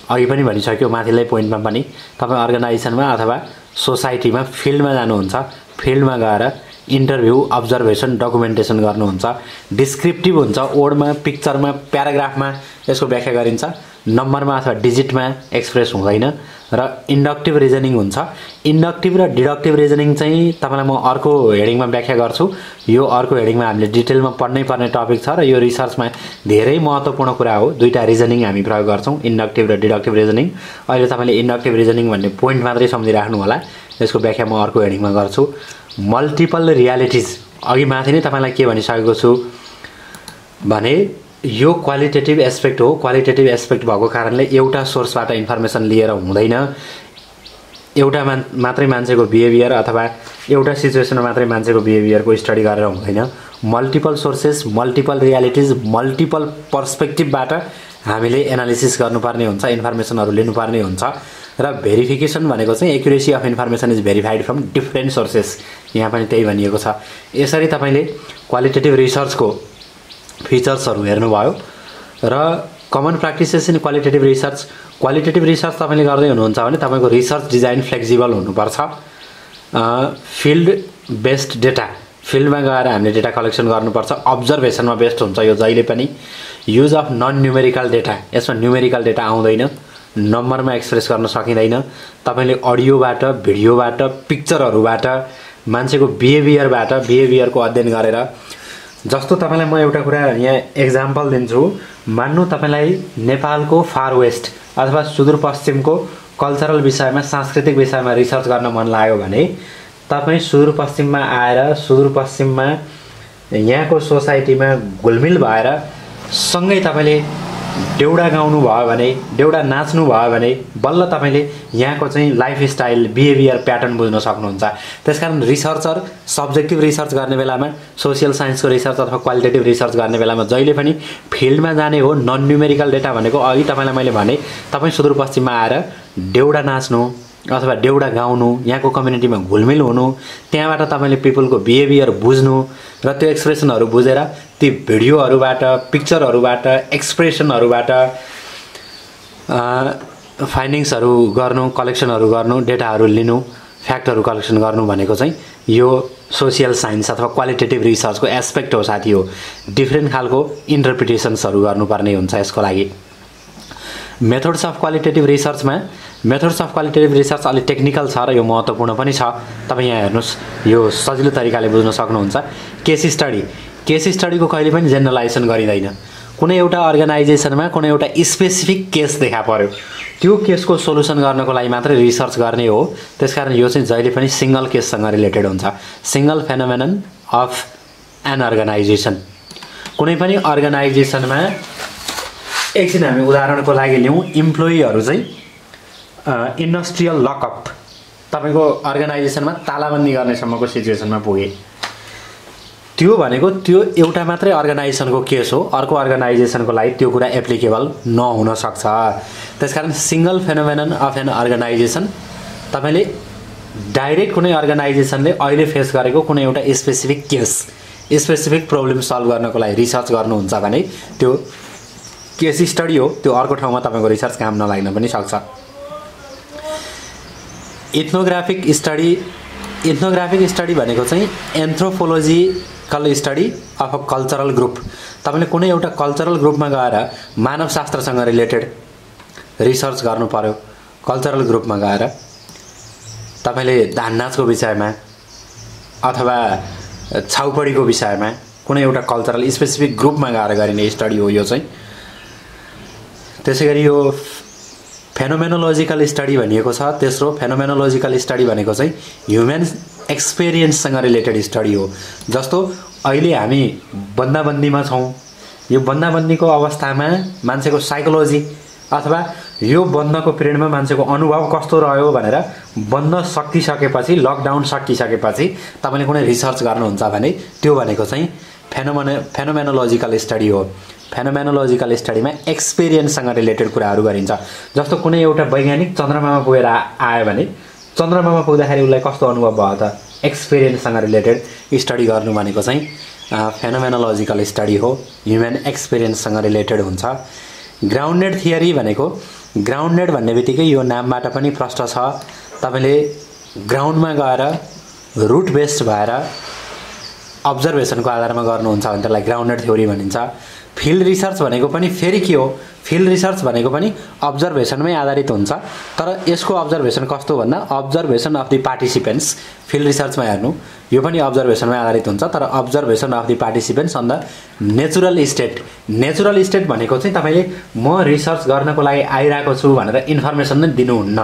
अघि पनि भनिसक्यो माथिल्लै पोइन्टमा पनि, तपाईँ अर्गनाइजेसनमा अथवा सोसाइटीमा फिल्डमा जानुहुन्छ, फिल्डमा गएर इन्टरभ्यू, अब्जर्भेसन, डकुमेन्टेसन गर्नुहुन्छ। डिस्क्रिप्टिभ हुन्छ, वर्डमा, पिक्चरमा, प्याराग्राफमा यसको व्याख्या गरिन्छ, नम्बरमा अथवा डिजिटमा एक्सप्रेस हुँदैन। र इन्डक्टिभ रिजनिङ हुन्छ। इन्डक्टिभ र डिडक्टिभ रिजनिङ चाहिँ तपाईँलाई म अर्को हेडिङमा व्याख्या गर्छु। यो अर्को हेडिङमा हामीले डिटेलमा पढ्नै पर्ने टपिक छ र यो रिसर्चमा धेरै महत्त्वपूर्ण कुरा हो। दुईवटा रिजनिङ हामी प्रयोग गर्छौँ, इन्डक्टिभ र डिडक्टिभ रिजनिङ। अहिले तपाईँले इन्डक्टिभ रिजनिङ भन्ने पोइन्ट मात्रै सम्झिराख्नु होला, यसको व्याख्या म अर्को हेडिङमा गर्छु। मल्टिपल रियालिटिज, अघि माथि नै तपाईँलाई के भनिसकेको छु भने यो क्वालिटेटिभ एस्पेक्ट हो। क्वालिटेटिभ एस्पेक्ट भएको कारणले एउटा सोर्सबाट इन्फर्मेसन लिएर हुँदैन, एउटा मात्रै मान्छेको बिहेभियर अथवा एउटा सिचुएसनमा मात्रै मान्छेको बिहेभियरको स्टडी गरेर हुँदैन। Multiple sources, multiple realities, multiple पर्सपेक्टिभबाट हामीले एनालिसिस गर्नुपर्ने हुन्छ, इन्फर्मेसनहरू लिनुपर्ने हुन्छ। र भेरिफिकेसन भनेको चाहिँ accuracy of information is verified from different sources, यहाँ पनि त्यही भनिएको छ। यसरी तपाईँले क्वालिटेटिभ रिसर्चको फिचर्सहरू हेर्नुभयो। र common practices in qualitative research, qualitative research तपाईँले गर्दै हुनुहुन्छ भने तपाईँको रिसर्च डिजाइन फ्लेक्सिबल हुनुपर्छ। फिल्ड बेस्ड डेटा, फिल्डमा गएर हामीले डेटा कलेक्सन गर्नुपर्छ। अब्जर्भेसनमा बेस्ट हुन्छ यो जहिले पनि। Use of non numerical data, यसमा न्युमेरिकल डेटा आउँदैन, नम्बरमा एक्सप्रेस गर्न सकिँदैन। तपाईँले अडियोबाट, भिडियोबाट, पिक्चरहरूबाट, मान्छेको बिहेभियरको अध्ययन गरेर, जस्तो तपाईँलाई म एउटा कुरा यहाँ एक्जाम्पल दिन्छु। मान्नु तपाईँलाई नेपालको फार वेस्ट अथवा सुदूरपश्चिमको कल्चरल विषयमा, सांस्कृतिक विषयमा रिसर्च गर्न मन लाग्यो भने तपाईँ सुदूरपश्चिममा आएर सुदूरपश्चिममा यहाँको सोसाइटीमा घुलमिल भएर सँगै तपाईँले देउडा गाउनु भयो भने, देउडा नाच्नु भयो भने बल्ल तपाईँले यहाँको चाहिँ लाइफस्टाइल, बिहेभियर प्याटर्न बुझ्न सक्नुहुन्छ। त्यसकारण रिसर्चर सब्जेक्टिभ रिसर्च गर्ने बेलामा, सोसियल साइन्सको रिसर्च अथवा क्वालिटेटिभ रिसर्च गर्ने बेलामा जहिले पनि फिल्डमा जाने हो। नन न्युमेरिकल डेटा भनेको अघि तपाईँलाई मैले भने, तपाईँ सुदूरपश्चिममा आएर देउडा नाच्नु अथवा देउडा गाउनु, यहाँको कम्युनिटीमा घुलमिल हुनु, त्यहाँबाट तपाईँले पिपलको बिहेभियर बुझ्नु र त्यो एक्सप्रेसनहरू बुझेर ती भिडियोहरूबाट, पिक्चरहरूबाट, एक्सप्रेसनहरूबाट फाइन्डिङ्सहरू गर्नु, कलेक्सनहरू गर्नु, डेटाहरू लिनु, फ्याक्टहरू कलेक्सन गर्नु भनेको चाहिँ यो सोसियल साइन्स अथवा क्वालिटेटिभ रिसर्चको एस्पेक्ट हो साथी हो। डिफ्रेन्ट खालको इन्टरप्रिटेसन्सहरू गर्नुपर्ने हुन्छ यसको लागि। मेथड्स अफ क्वालिटेटिभ रिसर्चमा, मेथड्स अफ क्वालिटेटिभ रिसर्च अलिक टेक्निकल छ र यो महत्त्वपूर्ण पनि छ। तपाईँ यहाँ हेर्नुहोस्, यो सजिलो तरिकाले बुझ्न सक्नुहुन्छ। केस स्टडी, केस स्टडीको कहिले पनि जेनरलाइजेसन गरिँदैन। कुनै एउटा अर्गनाइजेसनमा कुनै एउटा स्पेसिफिक केस देखा पर्यो, त्यो केसको सोल्युसन गर्नको लागि मात्रै रिसर्च गर्ने हो। त्यसकारण यो चाहिँ जहिले पनि सिंगल केससँग रिलेटेड हुन्छ, single phenomenon of an organisation. कुनै पनि अर्गनाइजेसनमा एकछिन हामी उदाहरणको लागि लिउँ, इम्प्लोइहरू चाहिँ इन्डस्ट्रियल लकअप तपाईको अर्गनाइजेसनमा तालाबन्दी गर्नेसम्मको सिचुएसनमा पुगे, त्यो भनेको त्यो एउटा मात्रै अर्गनाइजेसनको केस हो, अर्को अर्गनाइजेसनको लागि त्यो कुरा एप्लिकेबल नहुन सक्छ। त्यसकारण single phenomenon of an organisation तपाईले डाइरेक्ट कुनै अर्गनाइजेसनले अहिले फेस गरेको कुनै एउटा specific case specific problem solve गर्नको लागि रिसर्च गर्नुहुन्छ भने त्यो केस स्टडी हो, त्यो अर्को ठाउँमा तपाईको रिसर्च काम नलाग्न पनि सक्छ। इथ्नोग्राफिक स्टडी भनेको चाहिँ anthropological study of a cultural group. तपाईले कुनै एउटा कल्चरल ग्रुपमा गएर मानवशास्त्रसँग रिलेटेड रिसर्च गर्नु पर्यो। कल्चरल ग्रुपमा गएर तपाईले धान नाचको विषयमा अथवा छाउपडीको विषयमा कुनै एउटा कल्चरल स्पेसिफिक ग्रुपमा गएर गरिने स्टडी हो यो चाहिँ। त्यसैगरी यो फेनोमेनोलोजिकल स्टडी भनिएको छ। तेस्रो फेनोमेनोलोजिकल स्टडी भनेको चाहिँ ह्युमन एक्सपिरियन्ससँग रिलेटेड स्टडी हो। जस्तो अहिले हामी बन्दाबन्दीमा छौँ, यो बन्दाबन्दीको अवस्थामा मान्छेको साइकोलोजी अथवा यो बन्दको पिरियडमा मान्छेको अनुभव कस्तो रह्यो भनेर बन्द सकिसकेपछि लकडाउन सकिसकेपछि तपाईले कुनै रिसर्च गर्नुहुन्छ भने त्यो भनेको चाहिँ फेनोमेनोलोजिकल स्टडी हो। फेनोमेनोलोजिकल स्टडीमा एक्सपिरियन्ससँग रिलेटेड कुराहरू गरिन्छ। जस्तो कुनै एउटा वैज्ञानिक चन्द्रमामा पुगेर आयो भने चन्द्रमामा पुग्दाखेरि उसलाई कस्तो अनुभव भयो त, एक्सपिरियन्ससँग रिलेटेड स्टडी गर्नु भनेको चाहिँ फेनोमेनोलोजिकल स्टडी हो, ह्युमन एक्सपिरियन्ससँग रिलेटेड हुन्छ। ग्राउन्डेड थियरी भनेको ग्राउन्डेड भन्ने बित्तिकै यो नामबाट पनि प्रष्ट छ। तपाईले ग्राउन्डमा गएर रुट बेस्ड भएर अब्जर्भेसनको आधारमा गर्नुहुन्छ भने त्यसलाई ग्राउन्डेड थ्योरी भनिन्छ। फिल्ड रिसर्च भनेको पनि फेरि के हो, फिल्ड रिसर्च भनेको पनि अब्जर्भेसनमै आधारित हुन्छ। तर यसको अब्जर्भेसन कस्तो भन्दा observation of the participants. Field रिसर्चमा हेर्नु यो पनि अब्जर्भेसनमै आधारित हुन्छ, तर observation of the participants on the natural state. Natural state भनेको चाहिँ तपाईले म रिसर्च गर्नको लागि आइरहेको छु भनेर इन्फर्मेसन नै दिनुहुन्न।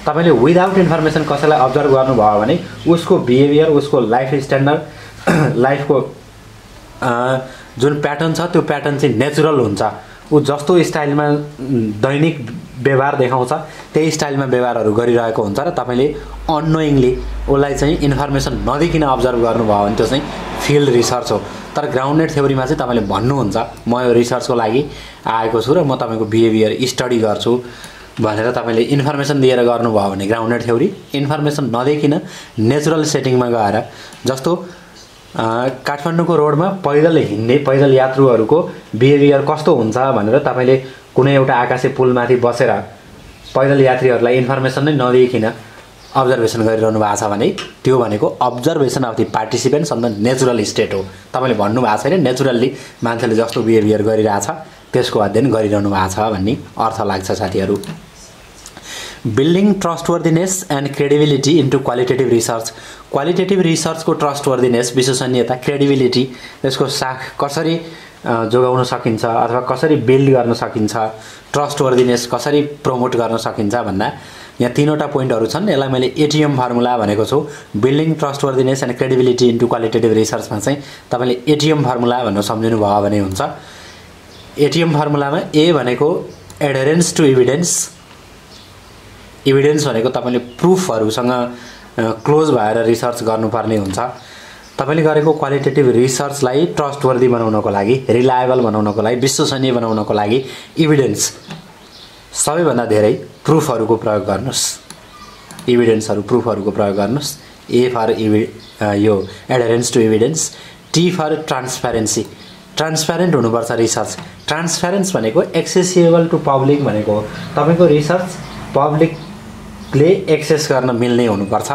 तपाईले विदाउट इन्फर्मेसन कसैलाई अब्जर्भ गर्नुभयो भने उसको बिहेभियर, उसको लाइफ स्ट्यान्डर्ड, लाइफको जुन प्याटर्न छ त्यो प्याटर्न चाहिँ नेचुरल हुन्छ। ऊ जस्तो स्टाइलमा दैनिक व्यवहार देखाउँछ त्यही स्टाइलमा व्यवहारहरू गरिरहेको हुन्छ र तपाईले अननोइङली उसलाई चाहिँ इन्फर्मेसन नदिकिन अब्जर्भ गर्नुभयो भने त्यो चाहिँ फिल्ड रिसर्च हो। तर ग्राउन्डेड थ्योरीमा चाहिँ तपाईले भन्नुहुन्छ म यो रिसर्चको लागि आएको छु र म तपाईको बिहेभियर स्टडी गर्छु भनेर तपाईले इन्फर्मेसन दिएर गर्नुभयो भने ग्राउन्डेड थ्योरी। इन्फर्मेसन नदिकिन नेचुरल सेटिङमा गएर जस्तो काठमाडौँको रोडमा पैदल यात्रुहरूको बिहेभियर कस्तो हुन्छ भनेर तपाईले कुनै एउटा आकाशे पुलमाथि बसेर पैदल यात्रीहरूलाई इन्फर्मेसन नै नदिइकिन अब्जर्भेसन गरिरहनु भएको छ भने त्यो भनेको observation of the participants on the natural state हो। तपाईले भन्नु भएको छैन नेचुरल्ली मान्छेले जस्तो बिहेभियर गरिरहेछ त्यसको अध्ययन गरिरहनु भएको छ भन्ने अर्थ लाग्छ साथीहरू। Building trustworthiness and credibility into qualitative research. Qualitative रिसर्चको ट्रस्टवर्दिनेस, विश्वसनीयता, क्रेडिबिलिटी, यसको साख कसरी जोगाउन सकिन्छ अथवा कसरी बिल्ड गर्न सकिन्छ, ट्रस्टवर्दिनेस कसरी प्रमोट गर्न सकिन्छ भन्दा यहाँ तीनवटा पोइन्टहरू छन्। यसलाई मैले एटीएम फर्मुला भनेको छु। Building trustworthiness and credibility into qualitative रिसर्चमा चाहिँ तपाईले एटीएम फर्मुला भनेर सम्झिनु भयो भने हुन्छ। एटीएम फर्मुलामा ए भनेको एडहेरेन्स टु इभिडेन्स। इभिडेन्स भनेको तपाईले प्रुफहरुसँग क्लोज भएर रिसर्च गर्नुपर्ने हुन्छ। तपाईले गरेको क्वालिटेटिभ रिसर्चलाई ट्रस्टवर्दी बनाउनको लागि, रिलायबल बनाउनको लागि, विश्वसनीय बनाउनको लागि इभिडेन्स सबैभन्दा धेरै प्रुफहरुको प्रयोग गर्नुस्। इभिडेन्सहरु, प्रुफहरुको प्रयोग गर्नुस्। ए फर यो adherence to evidence, T for transparency. Transparent हुनुपर्छ रिसर्च। ट्रान्सपेरेन्स भनेको एक्सेसिबल टु पब्लिक भनेको तपाईको रिसर्च पब्लिकले एक्सेस गर्न मिल्ने हुनुपर्छ,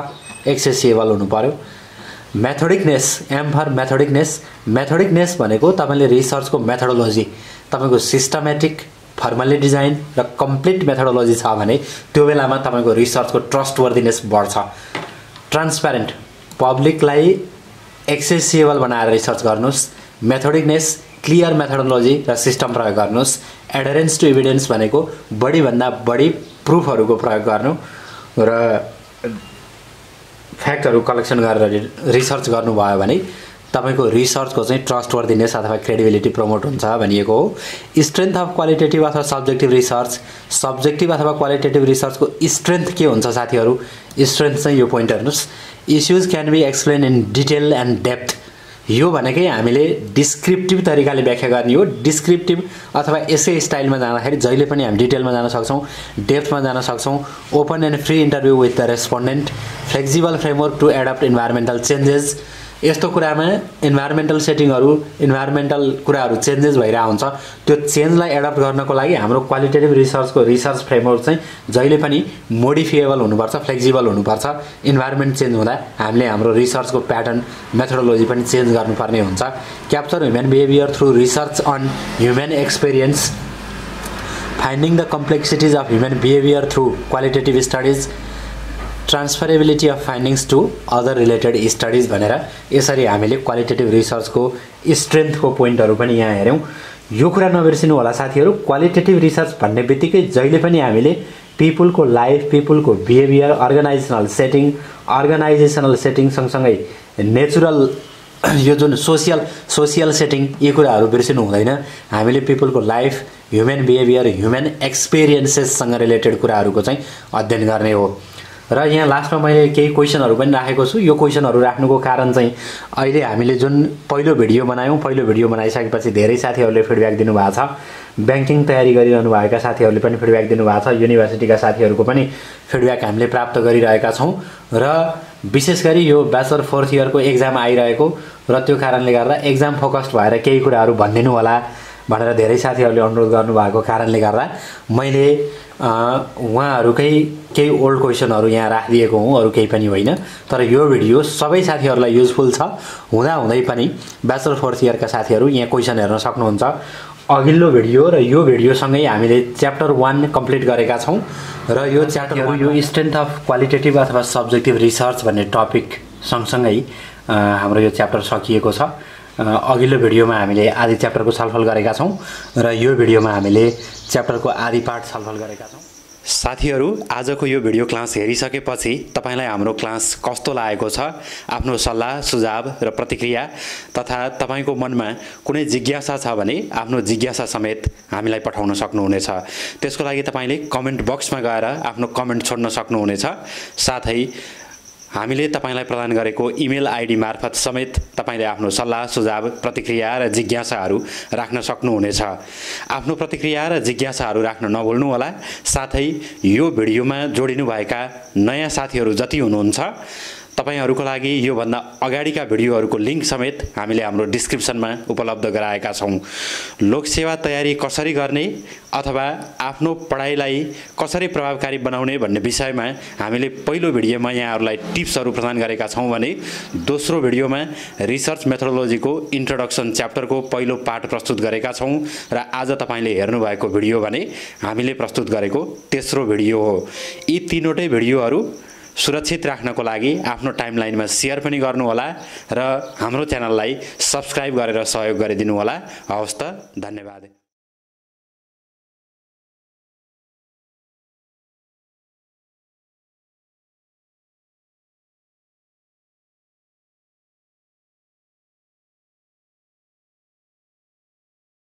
एक्सेसिबल हुनु पर्यो। मेथोडिकनेस, एम फर मेथोडिकनेस। मेथोडिकनेस भनेको तपाईले रिसर्चको मेथोडोलोजी, तपाईको सिस्टमेटिक, फर्मली डिजाइन र कम्प्लिट मेथोडोलोजी छ भने त्यो बेलामा तपाईको रिसर्चको ट्रस्टवर्दिनेस बढ्छ। ट्रान्सपेरेन्ट, पब्लिकलाई एक्सेसिबल बनाएर रिसर्च गर्नुस्। मेथोडिकनेस, क्लियर मेथोडोलोजी र सिस्टम प्रयोग गर्नुस्। एडहेरेन्स टु इभिडेन्स भनेको बढी भन्दा बढी प्रुफहरुको प्रयोग गर्नु र फ्याक्टहरु कलेक्सन गरेर रिसर्च गर्नुभयो भने तपाईको रिसर्चको चाहिँ ट्रस्टवर्दिनेस अथवा क्रेडिबिलिटी प्रमोट हुन्छ भनिएको हो। स्ट्रेन्थ अफ क्वालिटेटिभ अथवा सब्जेक्टिभ रिसर्च, सब्जेक्टिभ अथवा क्वालिटेटिभ रिसर्चको स्ट्रेन्थ के हुन्छ साथीहरू? स्ट्रेन्थ चाहिँ यो पोइन्ट हेर्नुस्, issues can be explain in detail and depth. यो भनेकै हामीले डिस्क्रिप्टिभ तरिकाले व्याख्या गर्ने हो। डिस्क्रिप्टिभ अथवा एसे स्टाइलमा जाँदाखेरि जहिले पनि हामी डिटेलमा जान सक्छौँ, डेप्थमा जान सक्छौँ। Open and free interview with the respondent, flexible framework to adapt environmental changes. यस्तो कुरामा इन्भाइरोमेन्टल सेटिङहरू, इन्भाइरोमेन्टल कुराहरू चेन्जेस भइरहेको हुन्छ, त्यो चेन्जलाई एडप्ट गर्नको लागि हाम्रो क्वालिटेटिभ रिसर्चको रिसर्च फ्रेमवर्क चाहिँ जहिले पनि मोडिफिएबल हुनुपर्छ, फ्लेक्सिबल हुनुपर्छ। इन्भाइरोमेन्ट चेन्ज हुँदा हामीले हाम्रो रिसर्चको प्याटर्न, मेथोडोलोजी पनि चेन्ज गर्नुपर्ने हुन्छ। Capture human behaviour through research on human experience, finding the complexities of human behaviour through qualitative studies, transferability of findings to other related studies भनेर यसरी हामीले क्वालिटेटिभ रिसर्चको स्ट्रेन्थको पोइन्टहरू पनि यहाँ हेऱ्यौँ। यो कुरा नबिर्सिनु होला साथीहरू, क्वालिटेटिभ रिसर्च भन्ने बित्तिकै जहिले पनि हामीले पिपुलको लाइफ, पिपुलको बिहेभियर, अर्गनाइजेसनल सेटिङ सँगसँगै नेचुरल यो जुन सोसियल सेटिङ, यी कुराहरू बिर्सिनु हुँदैन। हामीले पिपुलको लाइफ, ह्युमन बिहेभियर, ह्युमन एक्सपिरियन्सेससँग रिलेटेड कुराहरूको चाहिँ अध्ययन गर्ने हो। र यहाँ लास्टमा मैले केही क्वेसनहरू पनि राखेको छु। यो क्वेसनहरू राख्नुको कारण चाहिँ अहिले हामीले जुन पहिलो भिडियो बनायौँ, पहिलो भिडियो बनाइसकेपछि धेरै साथीहरूले फिडब्याक दिनुभएको छ। ब्याङ्किङ तयारी गरिरहनु भएका साथीहरूले पनि फिडब्याक दिनुभएको छ। युनिभर्सिटीका साथीहरूको पनि फिडब्याक हामीले प्राप्त गरिरहेका छौँ। र विशेष गरी यो ब्याचलर 4th इयरको एक्जाम आइरहेको र त्यो कारणले गर्दा एक्जाम फोकस्ड भएर केही कुराहरू भनिदिनु होला भनेर धेरै साथीहरूले अनुरोध गर्नुभएको कारणले गर्दा मैले उहाँहरूकै केही ओल्ड क्वेसनहरू यहाँ राखिदिएको हुँ, अरू केही पनि होइन। तर यो भिडियो सबै साथीहरूलाई युजफुल छ। हुँदाहुँदै पनि ब्याचलर 4th इयरका साथीहरू यहाँ क्वेसन हेर्न सक्नुहुन्छ। अघिल्लो भिडियो र यो भिडियोसँगै हामीले च्याप्टर 1 कम्प्लिट गरेका छौँ र यो च्याप्टरहरू यो स्ट्रेन्थ अफ क्वालिटेटिभ अथवा सब्जेक्टिभ रिसर्च भन्ने टपिक सँगसँगै हाम्रो यो च्याप्टर सकिएको छ। अघिल्लो भिडियोमा हामीले आधी च्याप्टरको छलफल गरेका छौँ र यो भिडियोमा हामीले च्याप्टरको आधी पार्ट छलफल गरेका छौँ। साथीहरू, आजको यो भिडियो क्लास हेरिसकेपछि तपाईलाई हाम्रो क्लास कस्तो लागेको छ? आफ्नो सल्लाह, सुझाव र प्रतिक्रिया तथा तपाईको मनमा कुनै जिज्ञासा छ भने आफ्नो जिज्ञासा समेत हामीलाई पठाउन सक्नुहुनेछ। त्यसको लागि तपाईले कमेन्ट बक्समा गएर आफ्नो कमेन्ट छोड्न सक्नुहुनेछ। साथै हामीले तपाईलाई प्रदान गरेको इमेल आइडी मार्फत समेत तपाईले आफ्नो सल्लाह, सुझाव, प्रतिक्रिया र जिज्ञासाहरू राख्न सक्नुहुनेछ। आफ्नो प्रतिक्रिया र जिज्ञासाहरू राख्न नभुल्नु होला। साथै यो भिडियोमा जोडिनु भएका नयाँ साथीहरू जति हुनुहुन्छ तपाईहरुको लागि यो भन्दा अगाडिका भिडियोहरुको लिंक समेत हामीले हाम्रो डिस्क्रिप्सनमा उपलब्ध गराएका छौं। लोकसेवा तयारी कसरी गर्ने अथवा आफ्नो पढाइलाई कसरी प्रभावकारी बनाउने भन्ने विषयमा हामीले पहिलो भिडियोमा यहाँहरुलाई टिप्सहरु प्रदान गरेका छौं भने दोस्रो भिडियोमा रिसर्च मेथोडोलोजीको इन्ट्रोडक्सन च्याप्टरको पहिलो पार्ट प्रस्तुत गरेका छौं र आज तपाईले हेर्नु भएको भिडियो भने हामीले प्रस्तुत गरेको तेस्रो भिडियो हो। यी तीनवटै भिडियोहरु सुरक्षित राख्नको लागि आफ्नो टाइमलाइनमा शेयर पनि गर्नु होला र हाम्रो च्यानललाई सब्स्क्राइब गरेर सहयोग गरिदिनु होला। हवस् त, धन्यवाद।